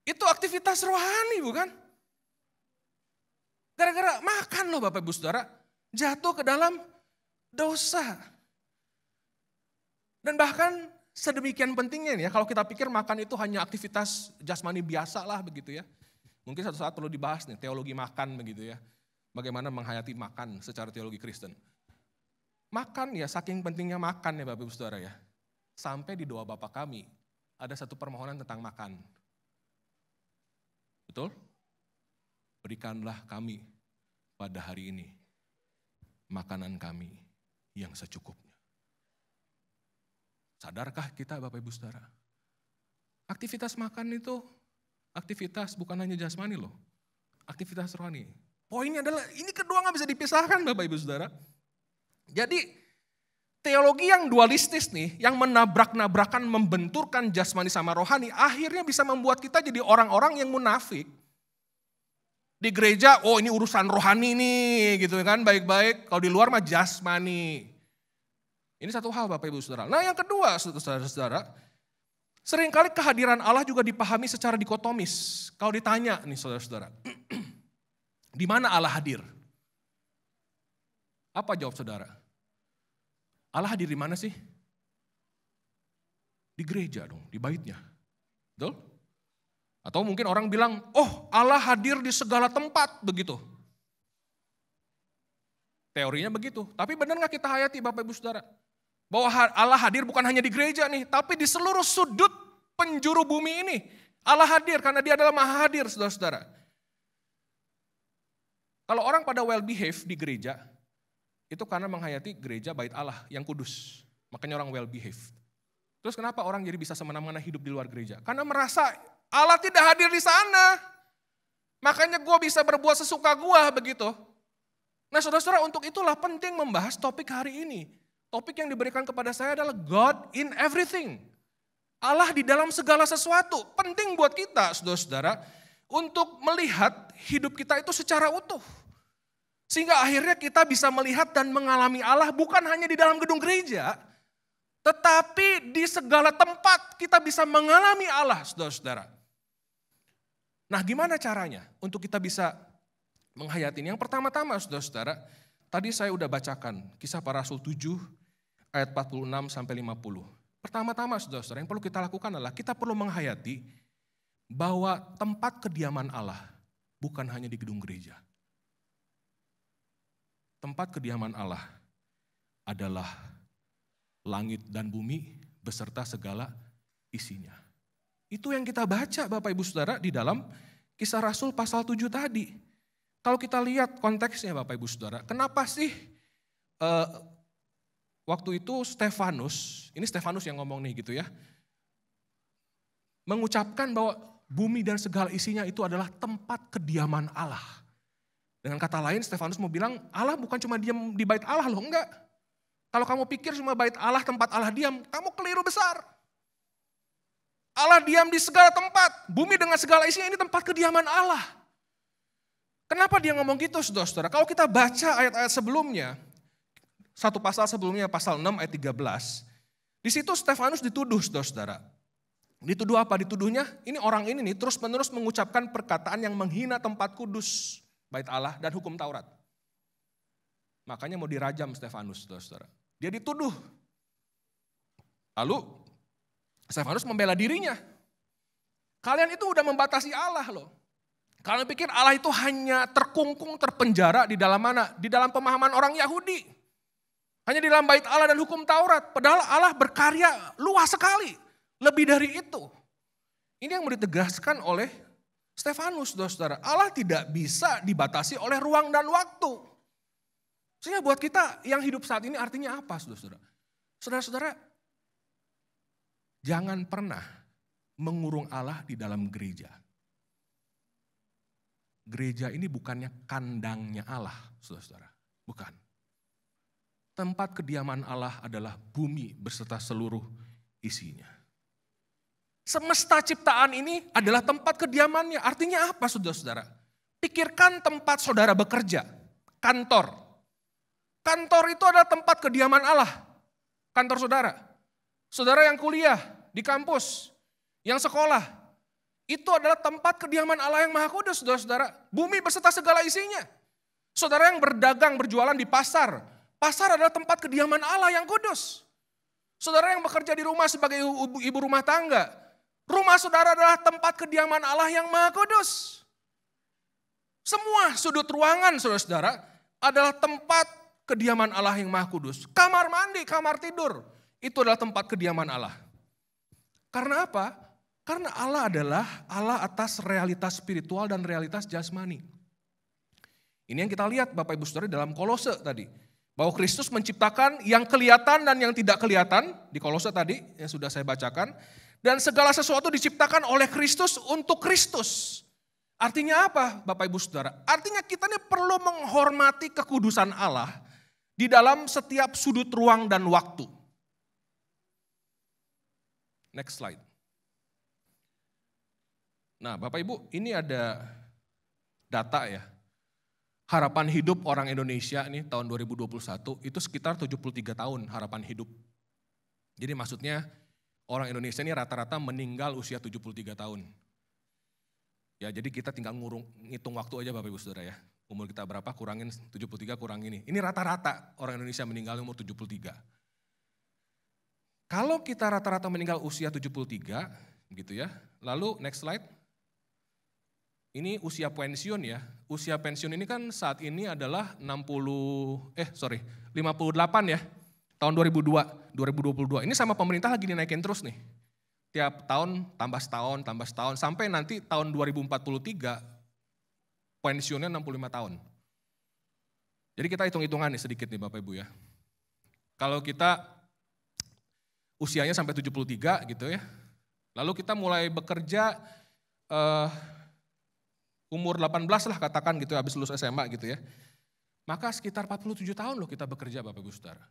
Itu aktivitas rohani bukan? Gara-gara makan loh Bapak Ibu Saudara jatuh ke dalam dosa. Dan bahkan sedemikian pentingnya nih ya, kalau kita pikir makan itu hanya aktivitas jasmani biasa lah begitu ya. Mungkin satu saat perlu dibahas nih, teologi makan begitu ya. Bagaimana menghayati makan secara teologi Kristen. Makan ya, saking pentingnya makan ya Bapak Ibu Saudara ya. Sampai di doa Bapa kami, ada satu permohonan tentang makan. Betul? Berikanlah kami pada hari ini makanan kami yang secukupnya. Sadarkah kita Bapak Ibu Saudara? Aktivitas makan itu aktivitas bukan hanya jasmani loh. Aktivitas rohani. Poinnya adalah ini kedua gak bisa dipisahkan Bapak Ibu Saudara. Jadi teologi yang dualistis nih, yang menabrak-nabrakan, membenturkan jasmani sama rohani, akhirnya bisa membuat kita jadi orang-orang yang munafik. Di gereja, oh ini urusan rohani nih gitu kan, baik-baik. Kalau di luar mah jasmani. Ini satu hal Bapak Ibu Saudara. Nah yang kedua saudara-saudara, seringkali kehadiran Allah juga dipahami secara dikotomis. Kalau ditanya nih saudara-saudara, di mana Allah hadir? Apa jawab saudara? Allah hadir di mana sih? Di gereja dong, di baitnya. Betul? Atau mungkin orang bilang, oh Allah hadir di segala tempat, begitu. Teorinya begitu. Tapi benar gak kita hayati Bapak Ibu Saudara? Bahwa Allah hadir bukan hanya di gereja nih, tapi di seluruh sudut penjuru bumi ini. Allah hadir karena dia adalah maha hadir saudara-saudara. Kalau orang pada well behave di gereja, itu karena menghayati gereja bait Allah yang kudus. Makanya orang well behave. Terus kenapa orang jadi bisa semena-mena hidup di luar gereja? Karena merasa Allah tidak hadir di sana. Makanya gue bisa berbuat sesuka gue begitu. Nah saudara-saudara, untuk itulah penting membahas topik hari ini. Topik yang diberikan kepada saya adalah God in everything. Allah di dalam segala sesuatu. Penting buat kita saudara-saudara untuk melihat hidup kita itu secara utuh. Sehingga akhirnya kita bisa melihat dan mengalami Allah bukan hanya di dalam gedung gereja, tetapi di segala tempat kita bisa mengalami Allah, saudara-saudara. Nah gimana caranya untuk kita bisa menghayati ini? Yang pertama-tama saudara-saudara, tadi saya udah bacakan Kisah Para Rasul 7 ayat 46 sampai 50. Pertama-tama saudara-saudara yang perlu kita lakukan adalah kita perlu menghayati bahwa tempat kediaman Allah bukan hanya di gedung gereja. Tempat kediaman Allah adalah langit dan bumi beserta segala isinya. Itu yang kita baca Bapak Ibu Saudara di dalam Kisah Rasul pasal 7 tadi. Kalau kita lihat konteksnya Bapak Ibu Saudara, kenapa sih waktu itu Stefanus, ini Stefanus yang ngomong nih gitu ya, mengucapkan bahwa bumi dan segala isinya itu adalah tempat kediaman Allah. Dengan kata lain Stefanus mau bilang Allah bukan cuma diam di bait Allah loh, enggak. Kalau kamu pikir cuma bait Allah tempat Allah diam, kamu keliru besar. Allah diam di segala tempat, bumi dengan segala isinya ini tempat kediaman Allah. Kenapa dia ngomong gitu saudara-saudara? Kalau kita baca ayat-ayat sebelumnya, satu pasal sebelumnya pasal 6 ayat 13, di situ Stefanus dituduh saudara-saudara. Dituduh apa? Dituduhnya ini orang ini nih terus-menerus mengucapkan perkataan yang menghina tempat kudus, bait Allah dan hukum Taurat. Makanya mau dirajam Stefanus, saudara-saudara. Dia dituduh. Lalu Stefanus membela dirinya. Kalian itu udah membatasi Allah loh. Kalian pikir Allah itu hanya terkungkung, terpenjara di dalam mana? Di dalam pemahaman orang Yahudi. Hanya di dalam bait Allah dan hukum Taurat. Padahal Allah berkarya luas sekali. Lebih dari itu. Ini yang mau ditegaskan oleh Stefanus, saudara-saudara. Allah tidak bisa dibatasi oleh ruang dan waktu. Sehingga buat kita yang hidup saat ini artinya apa, saudara-saudara? Saudara-saudara, Jangan pernah mengurung Allah di dalam gereja. Gereja ini bukannya kandangnya Allah, saudara-saudara. Bukan. Tempat kediaman Allah adalah bumi beserta seluruh isinya. Semesta ciptaan ini adalah tempat kediamannya. Artinya apa, saudara-saudara? Pikirkan tempat saudara bekerja, kantor. Kantor itu adalah tempat kediaman Allah. Kantor saudara. Saudara yang kuliah di kampus, yang sekolah, itu adalah tempat kediaman Allah yang Maha Kudus, saudara-saudara. Bumi beserta segala isinya. Saudara yang berdagang, berjualan di pasar. Pasar adalah tempat kediaman Allah yang kudus. Saudara yang bekerja di rumah sebagai ibu rumah tangga. Rumah saudara adalah tempat kediaman Allah yang Maha Kudus. Semua sudut ruangan, saudara-saudara, adalah tempat kediaman Allah yang Maha Kudus. Kamar mandi, kamar tidur, itu adalah tempat kediaman Allah. Karena apa? Karena Allah adalah Allah atas realitas spiritual dan realitas jasmani. Ini yang kita lihat Bapak Ibu Saudara dalam Kolose tadi. Bahwa Kristus menciptakan yang kelihatan dan yang tidak kelihatan. Di Kolose tadi yang sudah saya bacakan. Dan segala sesuatu diciptakan oleh Kristus untuk Kristus. Artinya apa Bapak Ibu Saudara? Artinya kita ini perlu menghormati kekudusan Allah di dalam setiap sudut ruang dan waktu. Next slide. Nah Bapak Ibu, ini ada data ya. Harapan hidup orang Indonesia nih tahun 2021 itu sekitar 73 tahun harapan hidup. Jadi maksudnya orang Indonesia ini rata-rata meninggal usia 73 tahun. Ya jadi kita tinggal ngitung waktu aja Bapak Ibu Saudara ya. Umur kita berapa kurangin 73 kurang ini. Ini rata-rata orang Indonesia meninggal umur 73. Kalau kita rata-rata meninggal usia 73 gitu ya. Lalu next slide. Ini usia pensiun ya. Usia pensiun ini kan saat ini adalah 58 ya. Tahun 2022. Ini sama pemerintah lagi dinaikin terus nih. Tiap tahun tambah setahun, sampai nanti tahun 2043 pensiunnya 65 tahun. Jadi kita hitung-hitungan nih sedikit nih Bapak Ibu ya. Kalau kita usianya sampai 73 gitu ya. Lalu kita mulai bekerja umur 18 lah katakan gitu habis lulus SMA gitu ya. Maka sekitar 47 tahun loh kita bekerja Bapak Ibu Saudara.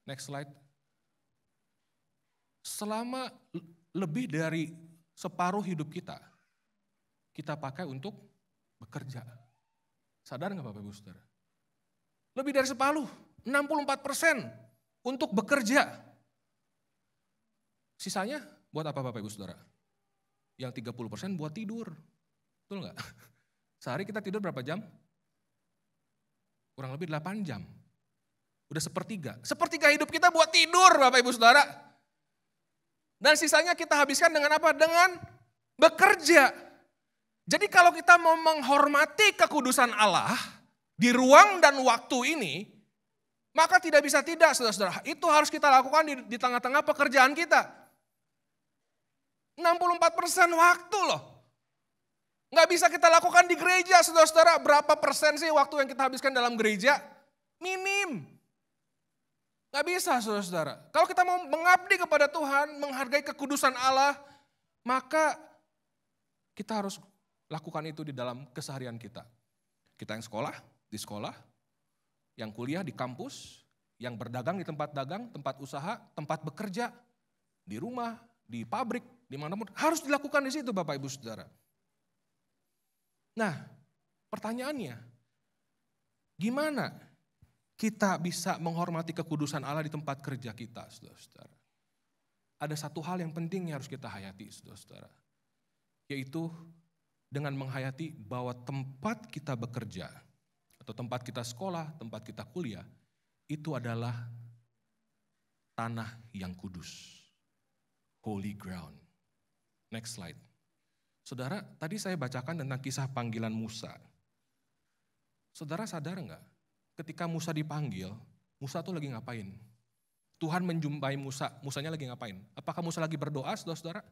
Next slide. Selama lebih dari separuh hidup kita pakai untuk bekerja. Sadar nggak Bapak Ibu Saudara? Lebih dari separuh, 64% untuk bekerja. Sisanya buat apa Bapak Ibu Saudara? Yang 30% buat tidur. Betul nggak? Sehari kita tidur berapa jam? Kurang lebih 8 jam. Udah sepertiga. Sepertiga hidup kita buat tidur Bapak Ibu Saudara. Dan sisanya kita habiskan dengan apa? Dengan bekerja. Jadi kalau kita mau menghormati kekudusan Allah di ruang dan waktu ini, maka tidak bisa tidak saudara-saudara. Itu harus kita lakukan di tengah-tengah pekerjaan kita. 64% waktu loh. Nggak bisa kita lakukan di gereja, saudara-saudara. Berapa persen sih waktu yang kita habiskan dalam gereja? Minim. Nggak bisa, saudara-saudara. Kalau kita mau mengabdi kepada Tuhan, menghargai kekudusan Allah, maka kita harus lakukan itu di dalam keseharian kita. Kita yang sekolah, di sekolah. Yang kuliah di kampus. Yang berdagang di tempat dagang, tempat usaha, tempat bekerja. Di rumah, di pabrik, dimanapun. Harus dilakukan di situ Bapak Ibu Saudara. Nah, pertanyaannya, gimana kita bisa menghormati kekudusan Allah di tempat kerja kita, saudara-saudara? Ada satu hal yang penting yang harus kita hayati, saudara-saudara. Yaitu dengan menghayati bahwa tempat kita bekerja, atau tempat kita sekolah, tempat kita kuliah, itu adalah tanah yang kudus. Holy ground. Next slide. Saudara, tadi saya bacakan tentang kisah panggilan Musa. Saudara sadar nggak? Ketika Musa dipanggil, Musa tuh lagi ngapain? Tuhan menjumpai Musa, Musanya lagi ngapain? Apakah Musa lagi berdoa, saudara-saudara?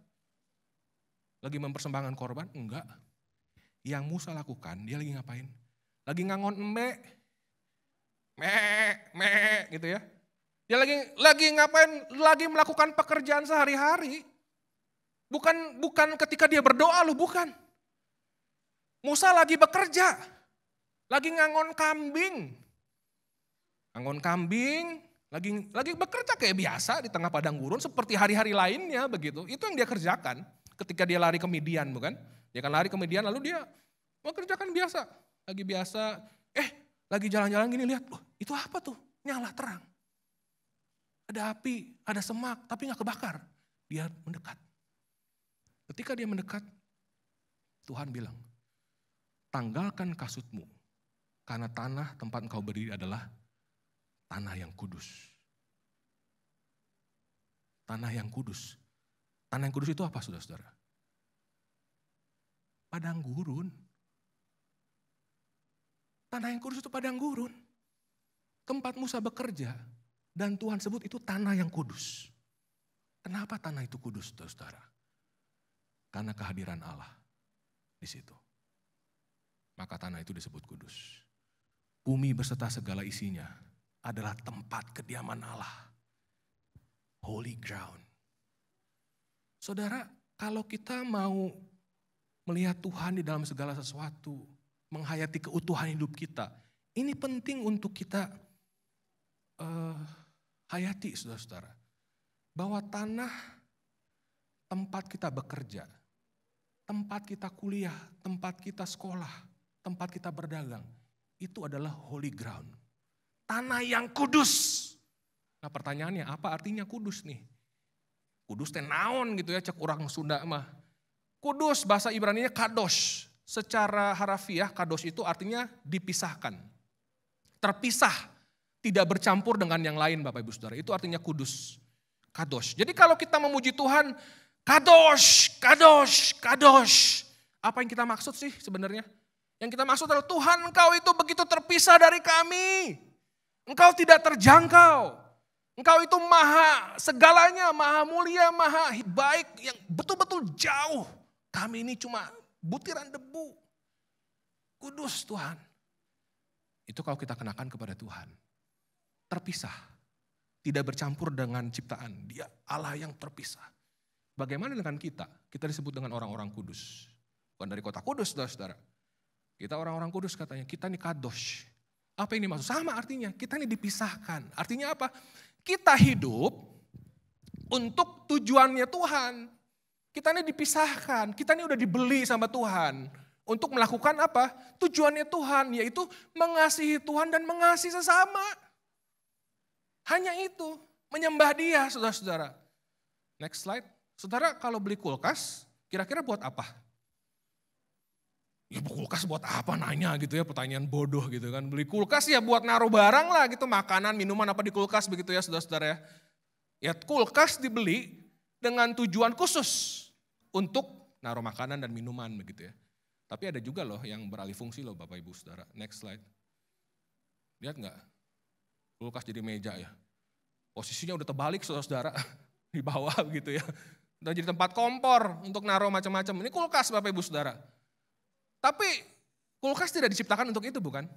Lagi mempersembahkan korban? Enggak. Yang Musa lakukan, dia lagi ngapain? Lagi ngangon embe, me gitu ya. Dia lagi ngapain? Lagi melakukan pekerjaan sehari-hari. Bukan ketika dia berdoa loh, bukan. Musa lagi bekerja. Lagi ngangon kambing. Ngangon kambing, lagi bekerja kayak biasa di tengah padang gurun seperti hari-hari lainnya begitu. Itu yang dia kerjakan ketika dia lari ke Midian, bukan? Dia kan lari ke Midian lalu dia mengerjakan biasa. Lagi biasa, lagi jalan-jalan gini lihat, itu apa tuh? Nyala terang. Ada api, ada semak, tapi gak kebakar. Dia mendekat. Ketika dia mendekat, Tuhan bilang, tanggalkan kasutmu, karena tanah tempat engkau berdiri adalah tanah yang kudus. Tanah yang kudus. Tanah yang kudus itu apa, saudara-saudara? Padang gurun. Tanah yang kudus itu padang gurun. Tempat Musa bekerja, dan Tuhan sebut itu tanah yang kudus. Kenapa tanah itu kudus, saudara? Karena kehadiran Allah di situ. Maka tanah itu disebut kudus. Bumi beserta segala isinya adalah tempat kediaman Allah. Holy ground. Saudara, kalau kita mau melihat Tuhan di dalam segala sesuatu, menghayati keutuhan hidup kita, ini penting untuk kita hayati, saudara-saudara. Bahwa tanah tempat kita bekerja, tempat kita kuliah, tempat kita sekolah, tempat kita berdagang, itu adalah holy ground. Tanah yang kudus. Nah pertanyaannya, apa artinya kudus nih? Kudus teh naon gitu ya, cek orang Sunda mah. Kudus bahasa Ibraninya kadosh. Secara harafiah kadosh itu artinya dipisahkan. Terpisah. Tidak bercampur dengan yang lain Bapak Ibu Saudara. Itu artinya kudus. Kadosh. Jadi kalau kita memuji Tuhan, kadosh, kadosh, kadosh. Apa yang kita maksud sih sebenarnya? Yang kita maksud adalah Tuhan Engkau itu begitu terpisah dari kami. Engkau tidak terjangkau. Engkau itu maha segalanya, maha mulia, maha baik, yang betul-betul jauh. Kami ini cuma butiran debu. Kudus Tuhan. Itu kalau kita kenakan kepada Tuhan. Terpisah. Tidak bercampur dengan ciptaan. Dia Allah yang terpisah. Bagaimana dengan kita? Kita disebut dengan orang-orang kudus. Bukan dari kota kudus, saudara-saudara. Kita orang-orang kudus katanya. Kita ini kadosh. Apa ini maksud? Sama artinya. Kita ini dipisahkan. Artinya apa? Kita hidup untuk tujuannya Tuhan. Kita ini dipisahkan. Kita ini udah dibeli sama Tuhan. Untuk melakukan apa? Tujuannya Tuhan. Yaitu mengasihi Tuhan dan mengasihi sesama. Hanya itu, menyembah Dia, saudara-saudara. Next slide. Saudara kalau beli kulkas, kira-kira buat apa? Ya kulkas buat apa nanya gitu ya, pertanyaan bodoh gitu kan. Beli kulkas ya buat naruh barang lah gitu, makanan, minuman apa di kulkas begitu ya saudara-saudara ya. Ya kulkas dibeli dengan tujuan khusus untuk naruh makanan dan minuman begitu ya. Tapi ada juga loh yang beralih fungsi loh Bapak Ibu Saudara. Next slide. Lihat nggak? Kulkas jadi meja ya. Posisinya udah terbalik saudara-saudara di bawah gitu ya. Udah jadi tempat kompor untuk naruh macam-macam. Ini kulkas Bapak Ibu Saudara. Tapi kulkas tidak diciptakan untuk itu bukan?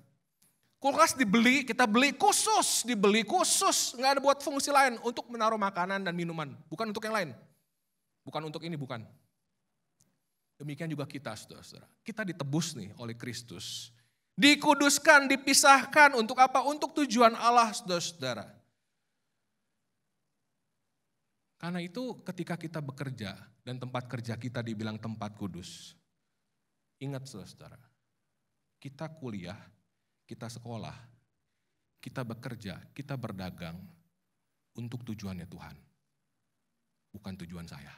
Kulkas dibeli, kita beli khusus, nggak ada buat fungsi lain untuk menaruh makanan dan minuman. Bukan untuk yang lain. Bukan untuk ini, bukan. Demikian juga kita saudara-saudara. Kita ditebus nih oleh Kristus. Dikuduskan, dipisahkan untuk apa? Untuk tujuan Allah saudara-saudara. Karena itu ketika kita bekerja dan tempat kerja kita dibilang tempat kudus. Ingat saudara-saudara, kita kuliah, kita sekolah, kita bekerja, kita berdagang untuk tujuannya Tuhan. Bukan tujuan saya.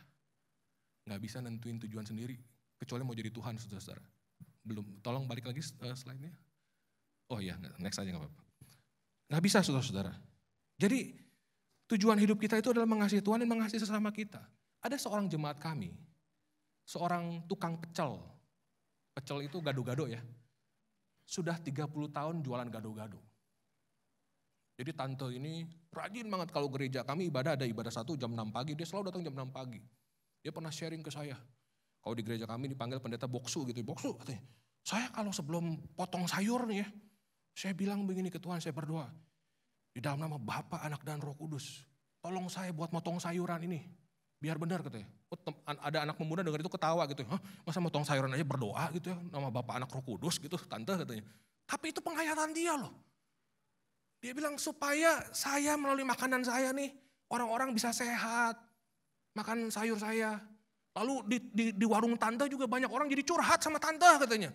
Nggak bisa nentuin tujuan sendiri, kecuali mau jadi Tuhan saudara-saudara. Belum, tolong balik lagi slide-nya. Oh iya, next aja nggak apa-apa. Nggak bisa saudara-saudara. Jadi tujuan hidup kita itu adalah mengasihi Tuhan dan mengasihi sesama kita. Ada seorang jemaat kami, seorang tukang pecel. Pecel itu gado-gado ya. Sudah 30 tahun jualan gado-gado. Jadi tante ini rajin banget kalau gereja kami ibadah, ada ibadah 1 jam 6 pagi, dia selalu datang jam 6 pagi. Dia pernah sharing ke saya. Kalau di gereja kami dipanggil pendeta boksu gitu. Boksu katanya, saya kalau sebelum potong sayur nih ya, saya bilang begini ke Tuhan, saya berdoa. Di dalam nama Bapa, Anak, dan Roh Kudus. Tolong saya buat motong sayuran ini. Biar benar katanya. Ada anak pemuda dengar itu ketawa gitu. Hah, masa motong sayuran aja berdoa gitu ya. Nama Bapa, Anak, Roh Kudus gitu, tante katanya. Tapi itu penghayatan dia loh. Dia bilang supaya saya melalui makanan saya nih, orang-orang bisa sehat. Makan sayur saya. Lalu di warung tante juga banyak orang jadi curhat sama tante katanya.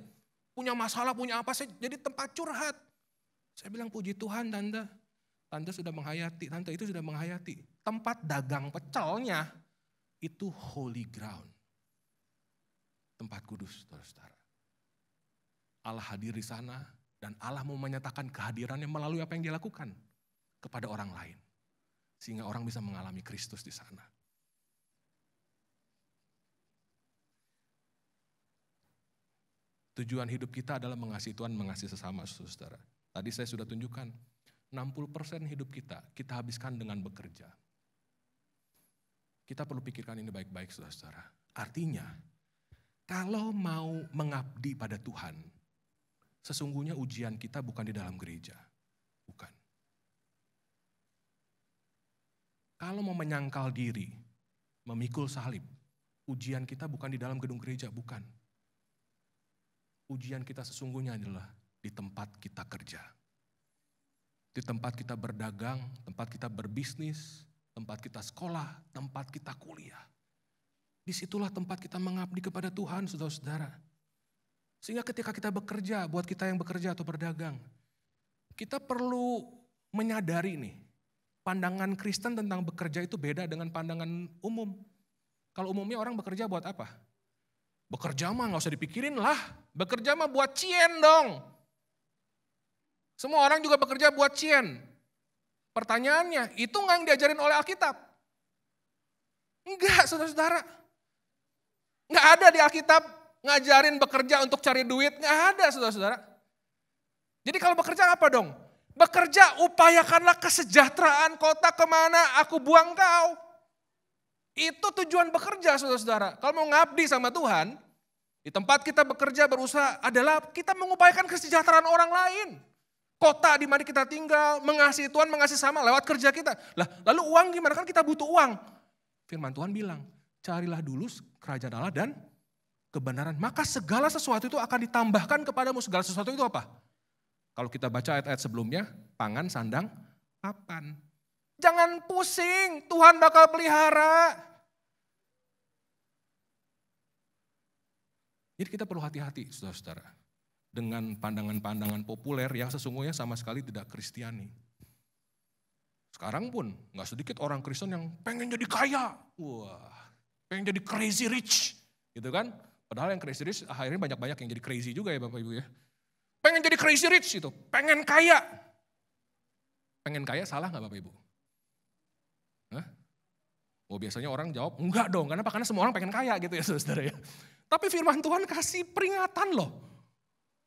Punya masalah, punya apa, saya jadi tempat curhat. Saya bilang puji Tuhan tante. Tante sudah menghayati, tante itu sudah menghayati. Tempat dagang pecelnya itu holy ground. Tempat kudus, saudara-saudara. Allah hadir di sana dan Allah mau menyatakan kehadirannya melalui apa yang dia lakukan kepada orang lain. Sehingga orang bisa mengalami Kristus di sana. Tujuan hidup kita adalah mengasihi Tuhan, mengasihi sesama, saudara. Tadi saya sudah tunjukkan. 60% hidup kita habiskan dengan bekerja. Kita perlu pikirkan ini baik-baik, saudara-saudara. Artinya, kalau mau mengabdi pada Tuhan, sesungguhnya ujian kita bukan di dalam gereja. Bukan. Kalau mau menyangkal diri, memikul salib, ujian kita bukan di dalam gedung gereja, bukan. Ujian kita sesungguhnya adalah di tempat kita kerja. Di tempat kita berdagang, tempat kita berbisnis, tempat kita sekolah, tempat kita kuliah. Disitulah tempat kita mengabdi kepada Tuhan, saudara-saudara. Sehingga ketika kita bekerja, buat kita yang bekerja atau berdagang, kita perlu menyadari nih, pandangan Kristen tentang bekerja itu beda dengan pandangan umum. Kalau umumnya orang bekerja buat apa? Bekerja mah gak usah dipikirin lah, bekerja mah buat cien dong. Semua orang juga bekerja buat cien. Pertanyaannya, itu nggak yang diajarin oleh Alkitab? Enggak, saudara-saudara. Nggak ada di Alkitab ngajarin bekerja untuk cari duit. Nggak ada, saudara-saudara. Jadi kalau bekerja apa dong? Bekerja, upayakanlah kesejahteraan kota kemana aku buang kau. Itu tujuan bekerja, saudara-saudara. Kalau mau ngabdi sama Tuhan, di tempat kita bekerja berusaha adalah kita mengupayakan kesejahteraan orang lain. Kota di mana kita tinggal, mengasihi Tuhan, mengasihi sama lewat kerja kita. Lah, lalu uang gimana? Kan kita butuh uang. Firman Tuhan bilang, carilah dulu kerajaan Allah dan kebenaran. Maka segala sesuatu itu akan ditambahkan kepadamu. Segala sesuatu itu apa? Kalau kita baca ayat-ayat sebelumnya, pangan, sandang, papan. Jangan pusing, Tuhan bakal pelihara. Jadi kita perlu hati-hati, saudara-saudara. Dengan pandangan-pandangan populer yang sesungguhnya sama sekali tidak Kristiani. Sekarang pun gak sedikit orang Kristen yang pengen jadi kaya. Wah, pengen jadi crazy rich. Gitu kan. Padahal yang crazy rich akhirnya banyak-banyak yang jadi crazy juga ya Bapak Ibu ya. Pengen jadi crazy rich itu, pengen kaya. Pengen kaya salah gak Bapak Ibu? Hah? Oh biasanya orang jawab, enggak dong. Kenapa? Karena semua orang pengen kaya gitu ya saudara ya. Tapi firman Tuhan kasih peringatan loh.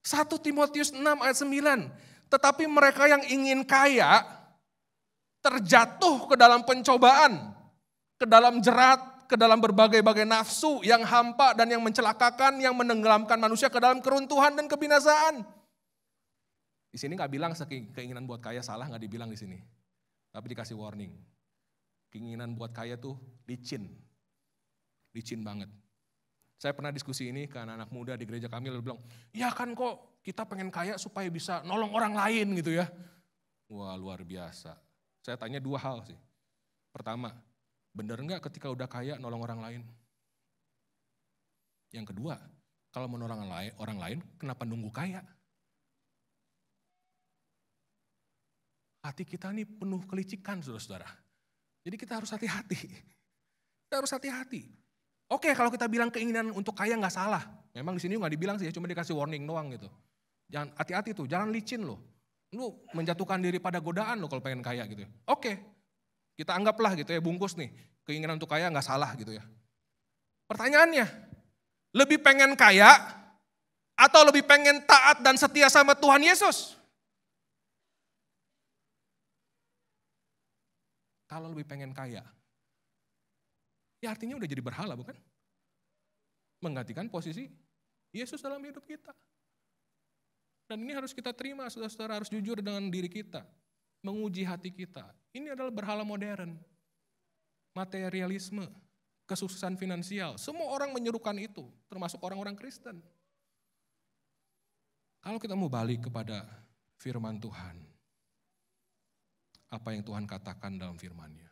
1 Timotius 6 ayat 9. Tetapi mereka yang ingin kaya terjatuh ke dalam pencobaan, ke dalam jerat, ke dalam berbagai-bagai nafsu yang hampa dan yang mencelakakan, yang menenggelamkan manusia ke dalam keruntuhan dan kebinasaan. Di sini nggak bilang keinginan buat kaya salah, nggak dibilang di sini. Tapi dikasih warning. Keinginan buat kaya tuh licin. Licin banget. Saya pernah diskusi ini ke anak-anak muda di gereja kami, lalu bilang, ya kan kok kita pengen kaya supaya bisa nolong orang lain gitu ya. Wah luar biasa. Saya tanya 2 hal sih. Pertama, bener nggak ketika udah kaya nolong orang lain? Yang kedua, kalau mau nolong orang lain, kenapa nunggu kaya? Hati kita nih penuh kelicikan saudara-saudara. Jadi kita harus hati-hati. Kita harus hati-hati. Oke, kalau kita bilang keinginan untuk kaya nggak salah. Memang di sini nggak dibilang sih, cuma dikasih warning doang gitu. Jangan hati-hati tuh, jangan licin loh. Lu menjatuhkan diri pada godaan lo kalau pengen kaya gitu ya. Oke, kita anggaplah gitu ya, bungkus nih. Keinginan untuk kaya nggak salah gitu ya. Pertanyaannya, lebih pengen kaya atau lebih pengen taat dan setia sama Tuhan Yesus? Kalau lebih pengen kaya, ya artinya udah jadi berhala bukan? Menggantikan posisi Yesus dalam hidup kita. Dan ini harus kita terima, saudara-saudara, harus jujur dengan diri kita. menguji hati kita. Ini adalah berhala modern. Materialisme, kesuksesan finansial. Semua orang menyerukan itu, termasuk orang-orang Kristen. Kalau kita mau balik kepada firman Tuhan, apa yang Tuhan katakan dalam firman-Nya?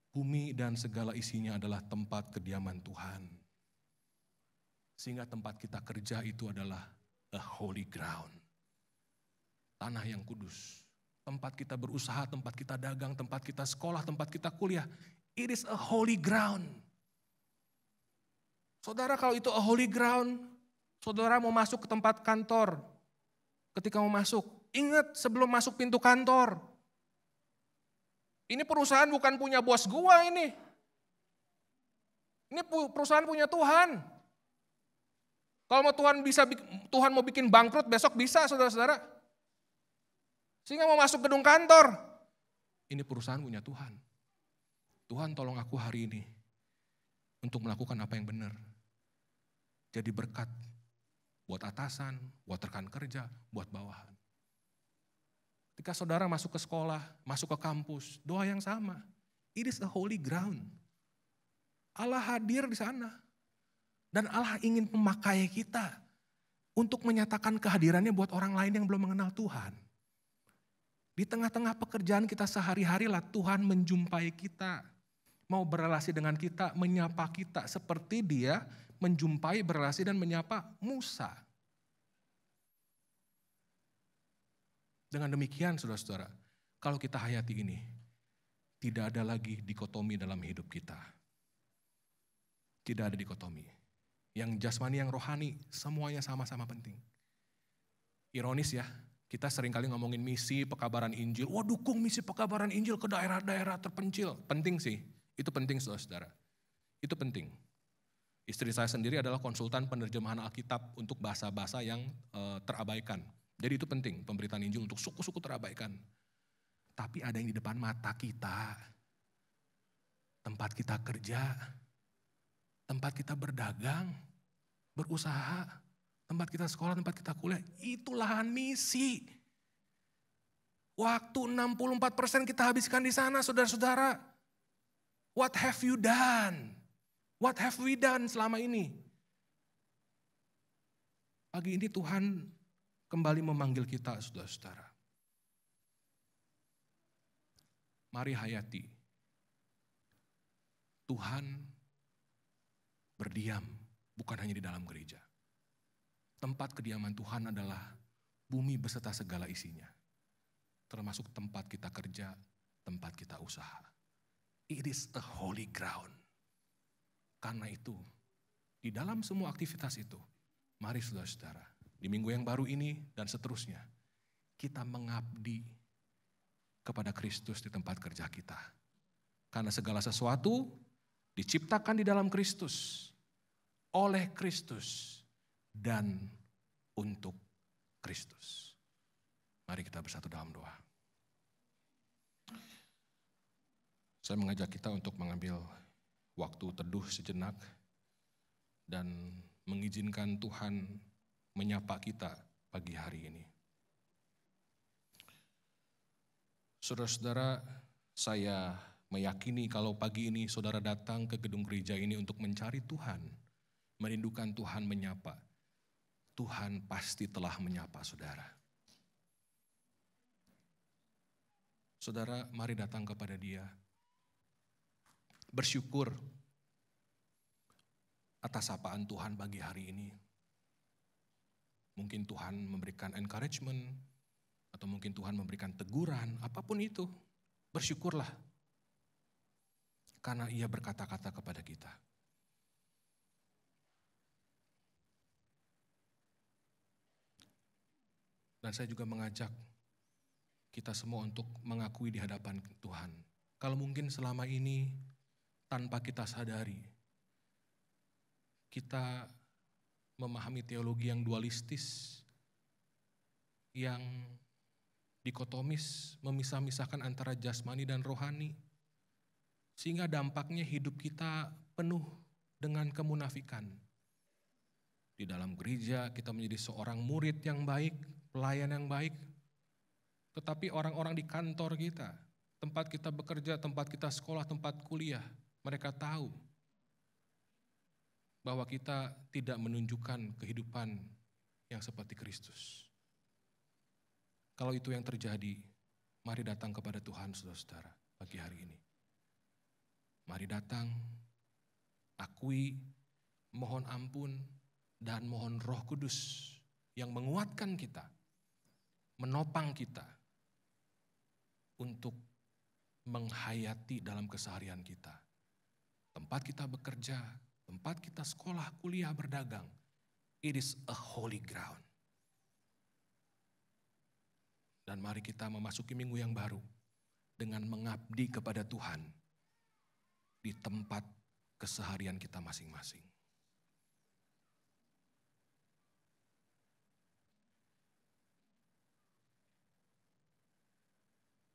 Bumi dan segala isinya adalah tempat kediaman Tuhan. Sehingga tempat kita kerja itu adalah a holy ground. Tanah yang kudus. Tempat kita berusaha, tempat kita dagang, tempat kita sekolah, tempat kita kuliah. It is a holy ground. Saudara, kalau itu a holy ground, saudara mau masuk ke tempat kantor. Ketika mau masuk, ingat sebelum masuk pintu kantor. Ini perusahaan bukan punya bos gua ini. Ini perusahaan punya Tuhan. Kalau mau Tuhan mau bikin bangkrut besok bisa, saudara-saudara. Sehingga mau masuk gedung kantor. Ini perusahaan punya Tuhan. Tuhan tolong aku hari ini untuk melakukan apa yang benar. Jadi berkat buat atasan, buat rekan kerja, buat bawahan. Ketika saudara masuk ke sekolah, masuk ke kampus, doa yang sama. It is a holy ground. Allah hadir di sana. Dan Allah ingin memakai kita untuk menyatakan kehadirannya buat orang lain yang belum mengenal Tuhan. Di tengah-tengah pekerjaan kita sehari-hari lah Tuhan menjumpai kita. Mau berrelasi dengan kita, menyapa kita. Seperti dia menjumpai, berrelasi dan menyapa Musa. Dengan demikian saudara-saudara, kalau kita hayati ini, tidak ada lagi dikotomi dalam hidup kita. Tidak ada dikotomi. Yang jasmani, yang rohani, semuanya sama-sama penting. Ironis ya, kita seringkali ngomongin misi pekabaran Injil. Wah, dukung misi pekabaran Injil ke daerah-daerah terpencil. Penting sih, itu penting saudara-saudara. Itu penting. Istri saya sendiri adalah konsultan penerjemahan Alkitab untuk bahasa-bahasa yang terabaikan. Jadi itu penting, pemberitaan Injil untuk suku-suku terabaikan. Tapi ada yang di depan mata kita. Tempat kita kerja, tempat kita berdagang, berusaha, tempat kita sekolah, tempat kita kuliah. Itu lahan misi. Waktu 64% kita habiskan di sana, saudara-saudara. What have you done? What have we done selama ini? Pagi ini Tuhan kembali memanggil kita, saudara-saudara. Mari hayati. Tuhan berdiam, bukan hanya di dalam gereja. Tempat kediaman Tuhan adalah bumi beserta segala isinya. Termasuk tempat kita kerja, tempat kita usaha. It is a holy ground. Karena itu, di dalam semua aktivitas itu, mari saudara-saudara, di minggu yang baru ini dan seterusnya, kita mengabdi kepada Kristus di tempat kerja kita. Karena segala sesuatu diciptakan di dalam Kristus, oleh Kristus, dan untuk Kristus. Mari kita bersatu dalam doa. Saya mengajak kita untuk mengambil waktu teduh sejenak dan mengizinkan Tuhan menyapa kita pagi hari ini. Saudara-saudara, saya meyakini kalau pagi ini saudara datang ke gedung gereja ini untuk mencari Tuhan, merindukan Tuhan menyapa. Tuhan pasti telah menyapa saudara. Saudara, mari datang kepada Dia. Bersyukur atas sapaan Tuhan pagi hari ini. Mungkin Tuhan memberikan encouragement, atau mungkin Tuhan memberikan teguran, apapun itu. Bersyukurlah. Karena Ia berkata-kata kepada kita. Dan saya juga mengajak kita semua untuk mengakui di hadapan Tuhan. Kalau mungkin selama ini tanpa kita sadari, kita memahami teologi yang dualistis, yang dikotomis, memisah-misahkan antara jasmani dan rohani, sehingga dampaknya hidup kita penuh dengan kemunafikan. Di dalam gereja kita menjadi seorang murid yang baik, pelayan yang baik, Tetapi orang-orang di kantor kita, tempat kita bekerja, tempat kita sekolah, tempat kuliah, mereka tahu bahwa kita tidak menunjukkan kehidupan yang seperti Kristus. Kalau itu yang terjadi, mari datang kepada Tuhan, saudara-saudara, pagi hari ini. Mari datang, akui, mohon ampun, dan mohon Roh Kudus yang menguatkan kita, menopang kita untuk menghayati dalam keseharian kita. Tempat kita bekerja, tempat kita sekolah, kuliah, berdagang, it is a holy ground. Dan mari kita memasuki minggu yang baru dengan mengabdi kepada Tuhan di tempat keseharian kita masing-masing.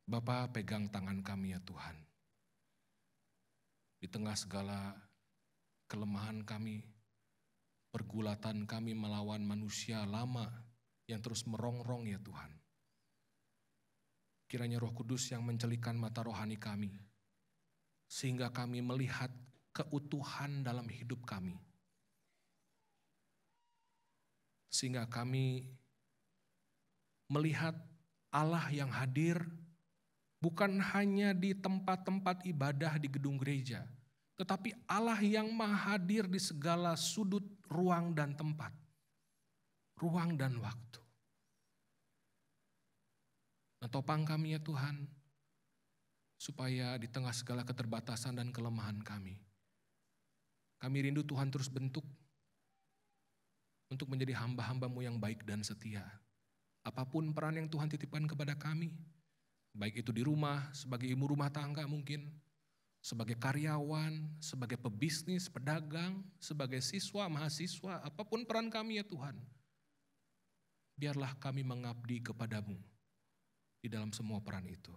Bapa, pegang tangan kami ya Tuhan. Di tengah segala kelemahan kami, pergulatan kami melawan manusia lama yang terus merongrong ya Tuhan. Kiranya Roh Kudus yang mencelikan mata rohani kami, sehingga kami melihat keutuhan dalam hidup kami. Sehingga kami melihat Allah yang hadir bukan hanya di tempat-tempat ibadah di gedung gereja, tetapi Allah yang maha hadir di segala sudut ruang dan tempat, ruang dan waktu. Dan topang kami ya Tuhan, supaya di tengah segala keterbatasan dan kelemahan kami rindu Tuhan terus bentuk untuk menjadi hamba-hamba-Mu yang baik dan setia. Apapun peran yang Tuhan titipkan kepada kami, baik itu di rumah, sebagai ibu rumah tangga mungkin, sebagai karyawan, sebagai pebisnis, pedagang, sebagai siswa, mahasiswa, apapun peran kami ya Tuhan. Biarlah kami mengabdi kepada-Mu di dalam semua peran itu.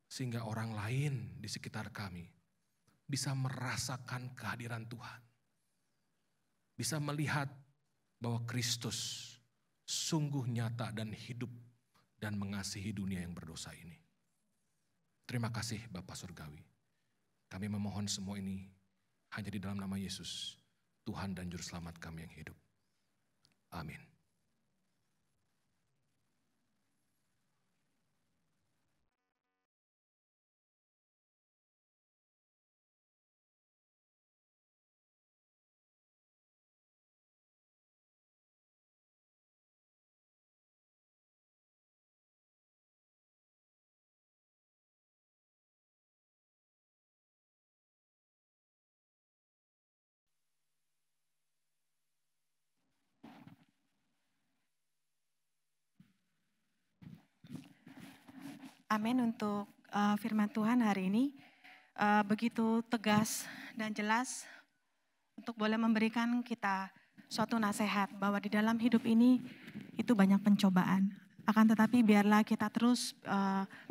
Sehingga orang lain di sekitar kami bisa merasakan kehadiran Tuhan. Bisa melihat bahwa Kristus sungguh nyata dan hidup dan mengasihi dunia yang berdosa ini. Terima kasih Bapa Surgawi. Kami memohon semua ini hanya di dalam nama Yesus, Tuhan dan Juru Selamat kami yang hidup. Amin. Amin untuk firman Tuhan hari ini. Begitu tegas dan jelas untuk boleh memberikan kita suatu nasihat bahwa di dalam hidup ini itu banyak pencobaan. Akan tetapi biarlah kita terus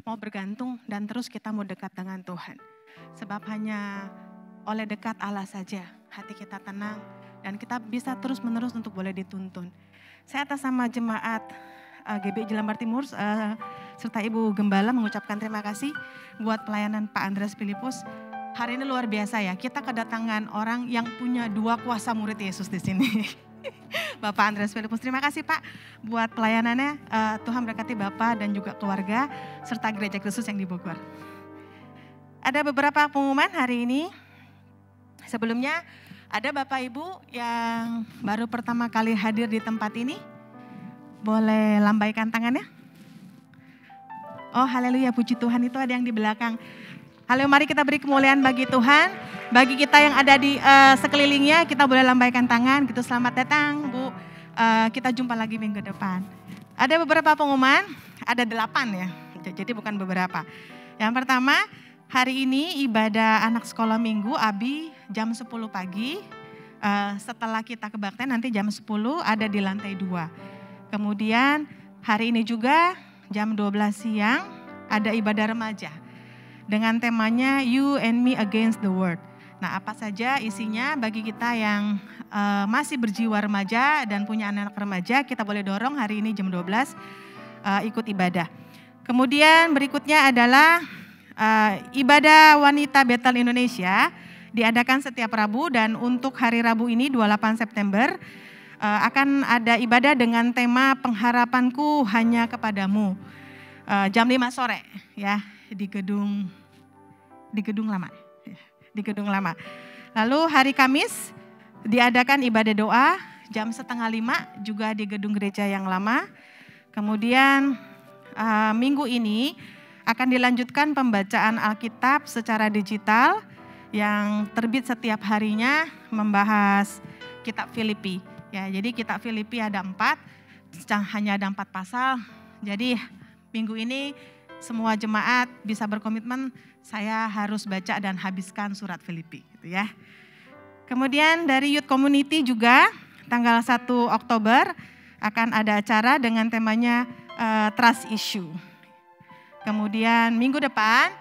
mau bergantung dan terus kita mau dekat dengan Tuhan. Sebab hanya oleh dekat Allah saja hati kita tenang dan kita bisa terus menerus untuk boleh dituntun. Saya atas nama jemaat GBI Jelambar Timur serta Ibu Gembala mengucapkan terima kasih buat pelayanan Pak Andreas Filipus. Hari ini luar biasa ya, kita kedatangan orang yang punya 2 kuasa murid Yesus di sini. Bapak Andreas Filipus, terima kasih Pak buat pelayanannya. Tuhan berkati Bapak dan juga keluarga serta Gereja Kristus yang di Bogor. Ada beberapa pengumuman hari ini. Sebelumnya ada Bapak Ibu yang baru pertama kali hadir di tempat ini. Boleh lambaikan tangannya? Oh haleluya, puji Tuhan, itu ada yang di belakang. Halo, mari kita beri kemuliaan bagi Tuhan. Bagi kita yang ada di sekelilingnya, kita boleh lambaikan tangan gitu. Selamat datang Bu, kita jumpa lagi minggu depan. Ada beberapa pengumuman, ada 8 ya, jadi bukan beberapa. Yang pertama, hari ini ibadah anak sekolah minggu Abi jam 10 pagi. Setelah kita kebaktian nanti jam 10 ada di lantai 2. Kemudian hari ini juga jam 12 siang ada ibadah remaja dengan temanya You and Me Against the World. Nah, apa saja isinya bagi kita yang masih berjiwa remaja dan punya anak-anak remaja, kita boleh dorong hari ini jam 12 ikut ibadah. Kemudian berikutnya adalah ibadah wanita Bethel Indonesia diadakan setiap Rabu, dan untuk hari Rabu ini 28 September akan ada ibadah dengan tema pengharapanku hanya kepadamu, jam 5 sore ya di gedung lama. Di gedung lama. Lalu hari Kamis diadakan ibadah doa jam 4:30 juga di gedung gereja yang lama. Kemudian minggu ini akan dilanjutkan pembacaan Alkitab secara digital yang terbit setiap harinya membahas kitab Filipi. Ya, jadi kitab Filipi ada 4, hanya ada 4 pasal. Jadi minggu ini semua jemaat bisa berkomitmen, saya harus baca dan habiskan surat Filipi, gitu ya. Kemudian dari Youth Community juga tanggal 1 Oktober akan ada acara dengan temanya Trust Issue. Kemudian minggu depan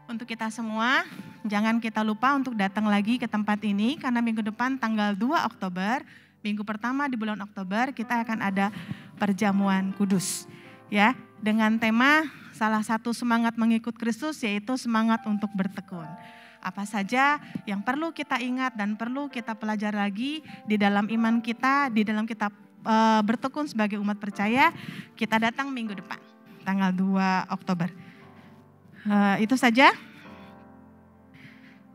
untuk kita semua, jangan kita lupa untuk datang lagi ke tempat ini, karena minggu depan tanggal 2 Oktober, minggu pertama di bulan Oktober, kita akan ada perjamuan kudus. Ya, dengan tema salah satu semangat mengikut Kristus yaitu semangat untuk bertekun. Apa saja yang perlu kita ingat dan perlu kita pelajari lagi di dalam iman kita, di dalam kita bertekun sebagai umat percaya, kita datang minggu depan, tanggal 2 Oktober. Itu saja.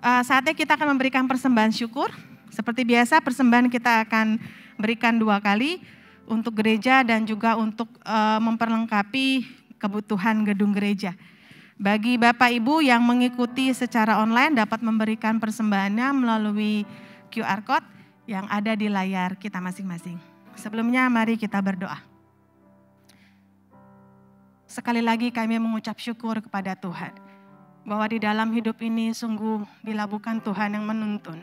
Saatnya kita akan memberikan persembahan syukur. Seperti biasa persembahan kita akan berikan 2 kali untuk gereja dan juga untuk memperlengkapi kebutuhan gedung gereja. Bagi Bapak Ibu yang mengikuti secara online dapat memberikan persembahannya melalui QR Code yang ada di layar kita masing-masing. Sebelumnya mari kita berdoa. Sekali lagi kami mengucap syukur kepada Tuhan, bahwa di dalam hidup ini sungguh bila bukan Tuhan yang menuntun,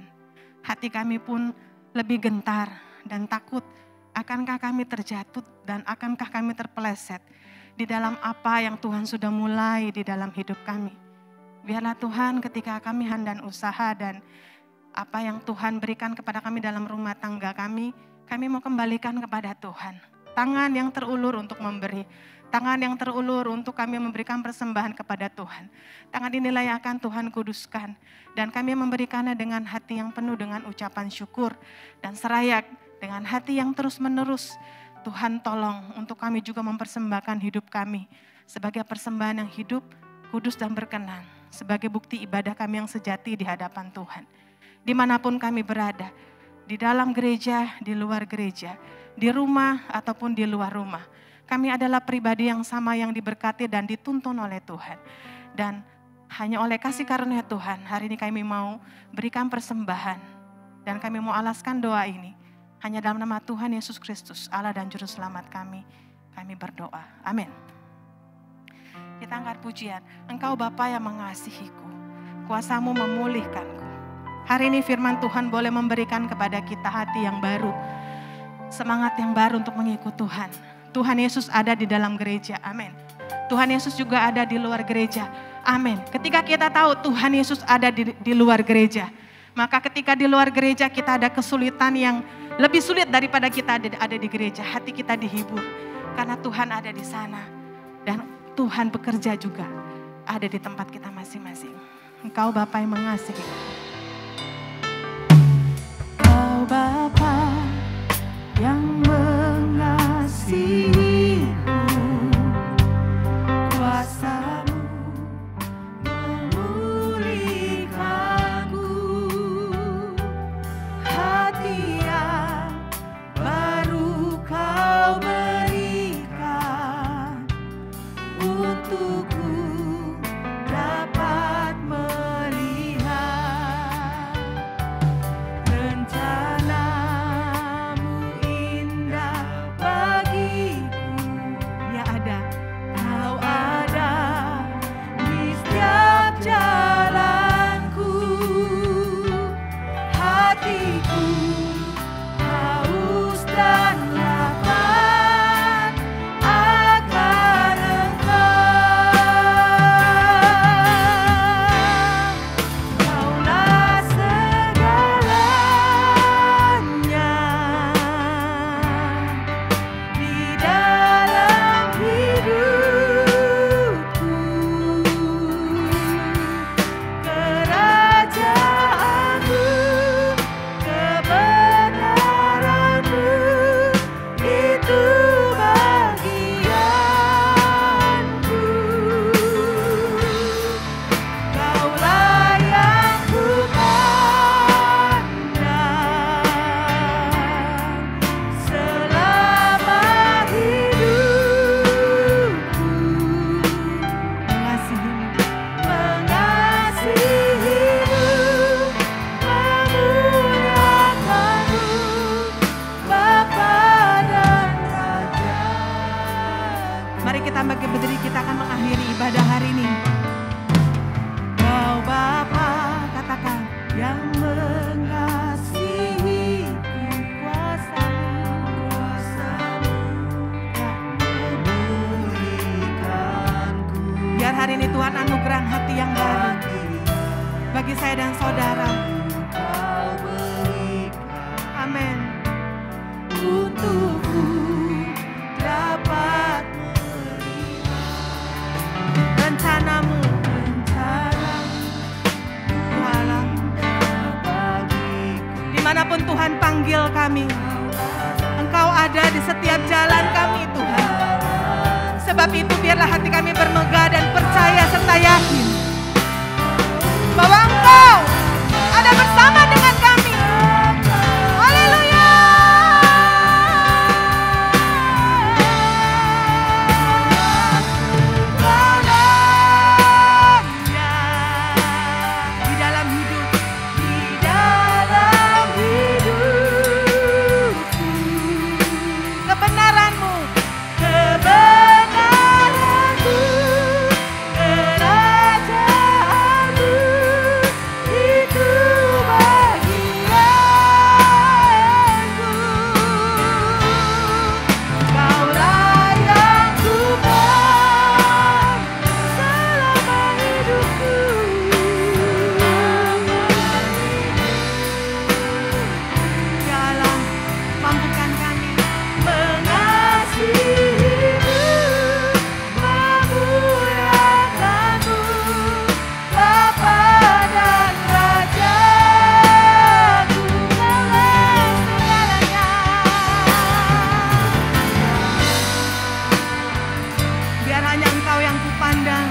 hati kami pun lebih gentar dan takut, akankah kami terjatuh dan akankah kami terpeleset di dalam apa yang Tuhan sudah mulai di dalam hidup kami. Biarlah Tuhan ketika kami hendak usaha dan apa yang Tuhan berikan kepada kami dalam rumah tangga kami mau kembalikan kepada Tuhan. Tangan yang terulur untuk memberi, tangan yang terulur untuk kami memberikan persembahan kepada Tuhan. Tangan inilah yang akan Tuhan kuduskan dan kami memberikannya dengan hati yang penuh dengan ucapan syukur dan serayak dengan hati yang terus menerus. Tuhan tolong untuk kami juga mempersembahkan hidup kami sebagai persembahan yang hidup, kudus dan berkenan, sebagai bukti ibadah kami yang sejati di hadapan Tuhan. Dimanapun kami berada, di dalam gereja, di luar gereja, di rumah ataupun di luar rumah, kami adalah pribadi yang sama yang diberkati dan dituntun oleh Tuhan. Dan hanya oleh kasih karunia Tuhan, hari ini kami mau berikan persembahan dan kami mau alaskan doa ini. Hanya dalam nama Tuhan Yesus Kristus, Allah dan Juru Selamat kami berdoa. Amin. Kita angkat pujian. Engkau Bapa yang mengasihiku, kuasa-Mu memulihkanku. Hari ini firman Tuhan boleh memberikan kepada kita hati yang baru, semangat yang baru untuk mengikut Tuhan. Tuhan Yesus ada di dalam gereja, amin. Tuhan Yesus juga ada di luar gereja, amin. Ketika kita tahu Tuhan Yesus ada di luar gereja, maka ketika di luar gereja kita ada kesulitan yang lebih sulit daripada kita ada di gereja. Hati kita dihibur karena Tuhan ada di sana. Dan Tuhan bekerja juga ada di tempat kita masing-masing. Engkau Bapa yang mengasihi. Engkau Bapa yang mengasihiku, kuasa-Mu memulihkanku, hati yang baru Kau berikan untukku dapat melihat bagi saya dan saudara. Amin. Untukku dapat menerima rencanamu, Tuhan. Dimanapun Tuhan panggil kami, Engkau ada di setiap jalan kami, Tuhan. Sebab itu biarlah hati kami bermegah dan percaya serta yakin bahwa Engkau ada bersama dengan kami. Haleluya. Di dalam hidupku, kebenaranmu, kerajaanmu itu bagianku. Kau yang Tuhan selama hidupku. Ya Allah, mampukan kami mengasihimu, memuliakanmu, Bapa dan Rajaku, Kaulah segalanya. Biar hanya Engkau yang kupandang,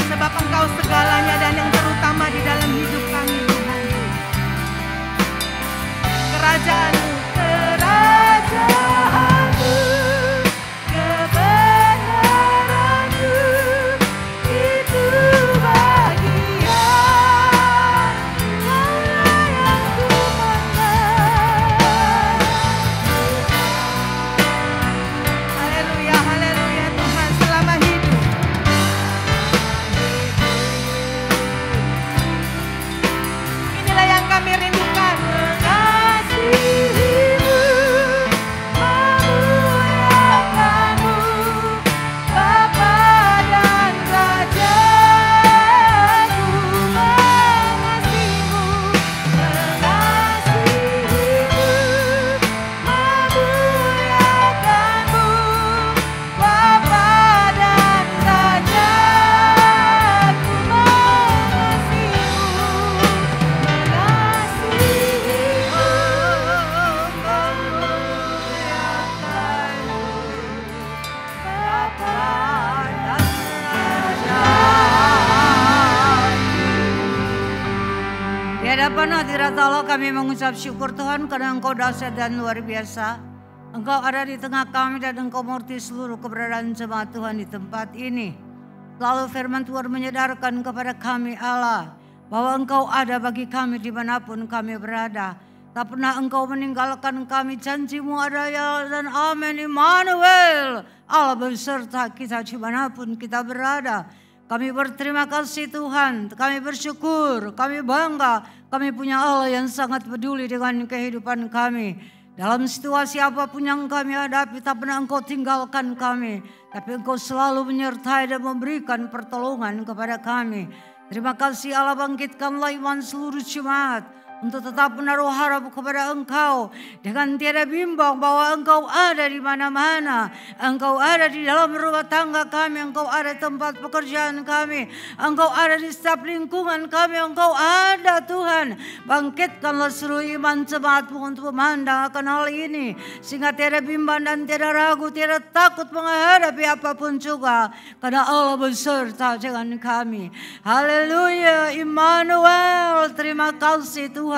sebab Engkau segalanya dan yang terutama di dalam hidup kami, Tuhan. Kerajaanmu, kebenaranmu itu bagian. Kaulah yang kupandang. Haleluya, haleluya Tuhan selama hidup. Inilah yang kami rindukan. Mengasihimu, memuliakanmu, Bapa dan Rajaku. Mengasihimu, memuliakanmu, Bapa dan Rajaku. Di hadapan hadirat Allah kami mengucap syukur Tuhan karena Engkau dahsyat dan luar biasa. Engkau ada di tengah kami dan Engkau mengerti seluruh keberadaan jemaat Tuhan di tempat ini. Lalu firman Tuhan menyadarkan kepada kami Allah bahwa Engkau ada bagi kami dimanapun kami berada. Tak pernah Engkau meninggalkan kami, janji-Mu ada ya dan amin. Immanuel, Allah beserta kita dimanapun kita berada. Kami berterima kasih Tuhan, kami bersyukur, kami bangga. Kami punya Allah yang sangat peduli dengan kehidupan kami. Dalam situasi apapun yang kami hadapi, tak pernah Engkau tinggalkan kami. Tapi Engkau selalu menyertai dan memberikan pertolongan kepada kami. Terima kasih Allah, bangkitkanlah iman seluruh jemaat untuk tetap menaruh harap kepada Engkau dengan tiada bimbang bahwa Engkau ada di mana-mana. Engkau ada di dalam rumah tangga kami, Engkau ada di tempat pekerjaan kami, Engkau ada di setiap lingkungan kami, Engkau ada Tuhan. Bangkitkanlah seluruh iman jemaat-Mu untuk memandang akan hal ini, sehingga tiada bimbang dan tiada ragu, tiada takut menghadapi apapun juga, karena Allah beserta dengan kami. Haleluya, Immanuel, terima kasih Tuhan.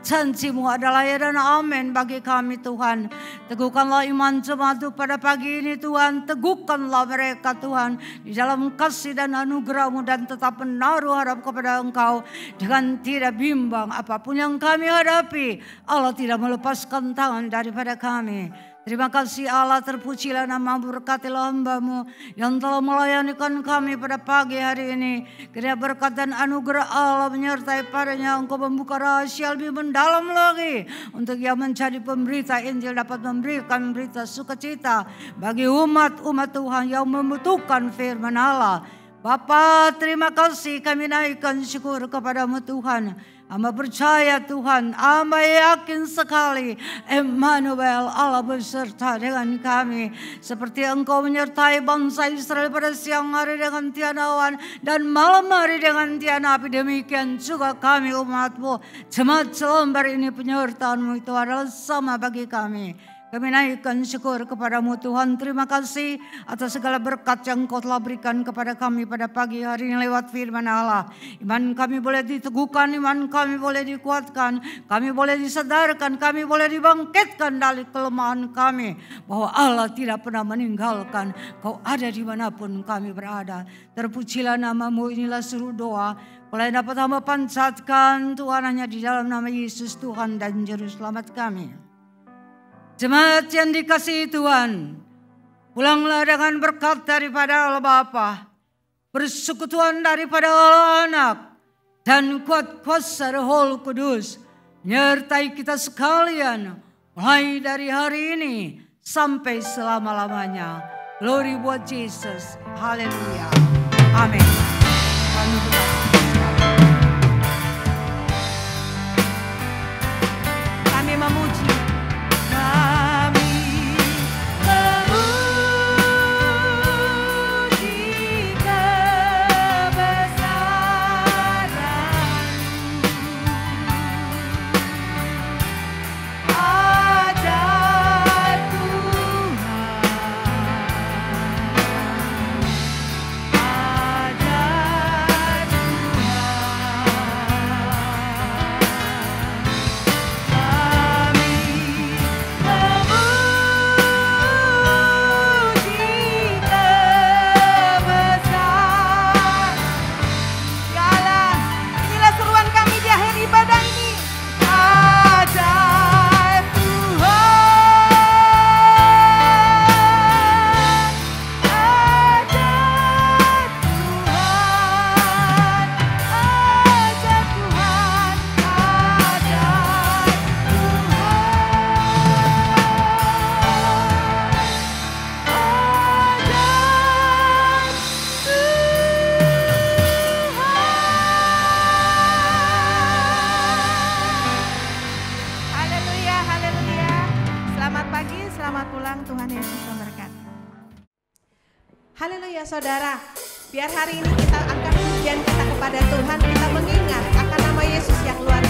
Janji-Mu adalah ya dan amin bagi kami Tuhan. Teguhkanlah iman jemaat pada pagi ini Tuhan. Teguhkanlah mereka Tuhan di dalam kasih dan anugerah-Mu, dan tetap menaruh harap kepada Engkau dengan tidak bimbang apapun yang kami hadapi. Allah tidak melepaskan tangan daripada kami. Terima kasih Allah, terpujilah nama-Mu, berkatilah hamba-Mu yang telah melayanikan kami pada pagi hari ini. Kiranya berkat dan anugerah Allah menyertai padanya. Engkau membuka rahasia lebih mendalam lagi untuk yang menjadi pemberita Injil dapat memberikan berita sukacita bagi umat-umat Tuhan yang membutuhkan firman Allah. Bapa, terima kasih, kami naikkan syukur kepadamu Tuhan. Hamba percaya Tuhan, hamba yakin sekali Emmanuel, Allah beserta dengan kami. Seperti Engkau menyertai bangsa Israel pada siang hari dengan tiada awan dan malam hari dengan tiada api, demikian juga kami umat-Mu. Jemaat Selembar ini penyertaan-Mu itu adalah sama bagi kami. Kami naikkan syukur kepadamu Tuhan. Terima kasih atas segala berkat yang Kau telah berikan kepada kami pada pagi hari ini lewat firman Allah. Iman kami boleh diteguhkan, iman kami boleh dikuatkan, kami boleh disadarkan, kami boleh dibangkitkan dari kelemahan kami. Bahwa Allah tidak pernah meninggalkan, Kau ada dimanapun kami berada. Terpujilah nama-Mu, inilah seluruh doa. Kalau dapat hamba panjatkan Tuhan hanya di dalam nama Yesus Tuhan dan Juru Selamat kami. Jemaat yang dikasihi Tuhan, pulanglah dengan berkat daripada Allah Bapa, persekutuan daripada Allah Anak, dan kuat kuasa Roh Kudus, menyertai kita sekalian, mulai dari hari ini sampai selama-lamanya. Glory buat Yesus, haleluya, amin. Kami memuji. Haleluya saudara, biar hari ini kita angkat pujian kita kepada Tuhan, kita mengingat akan nama Yesus yang luar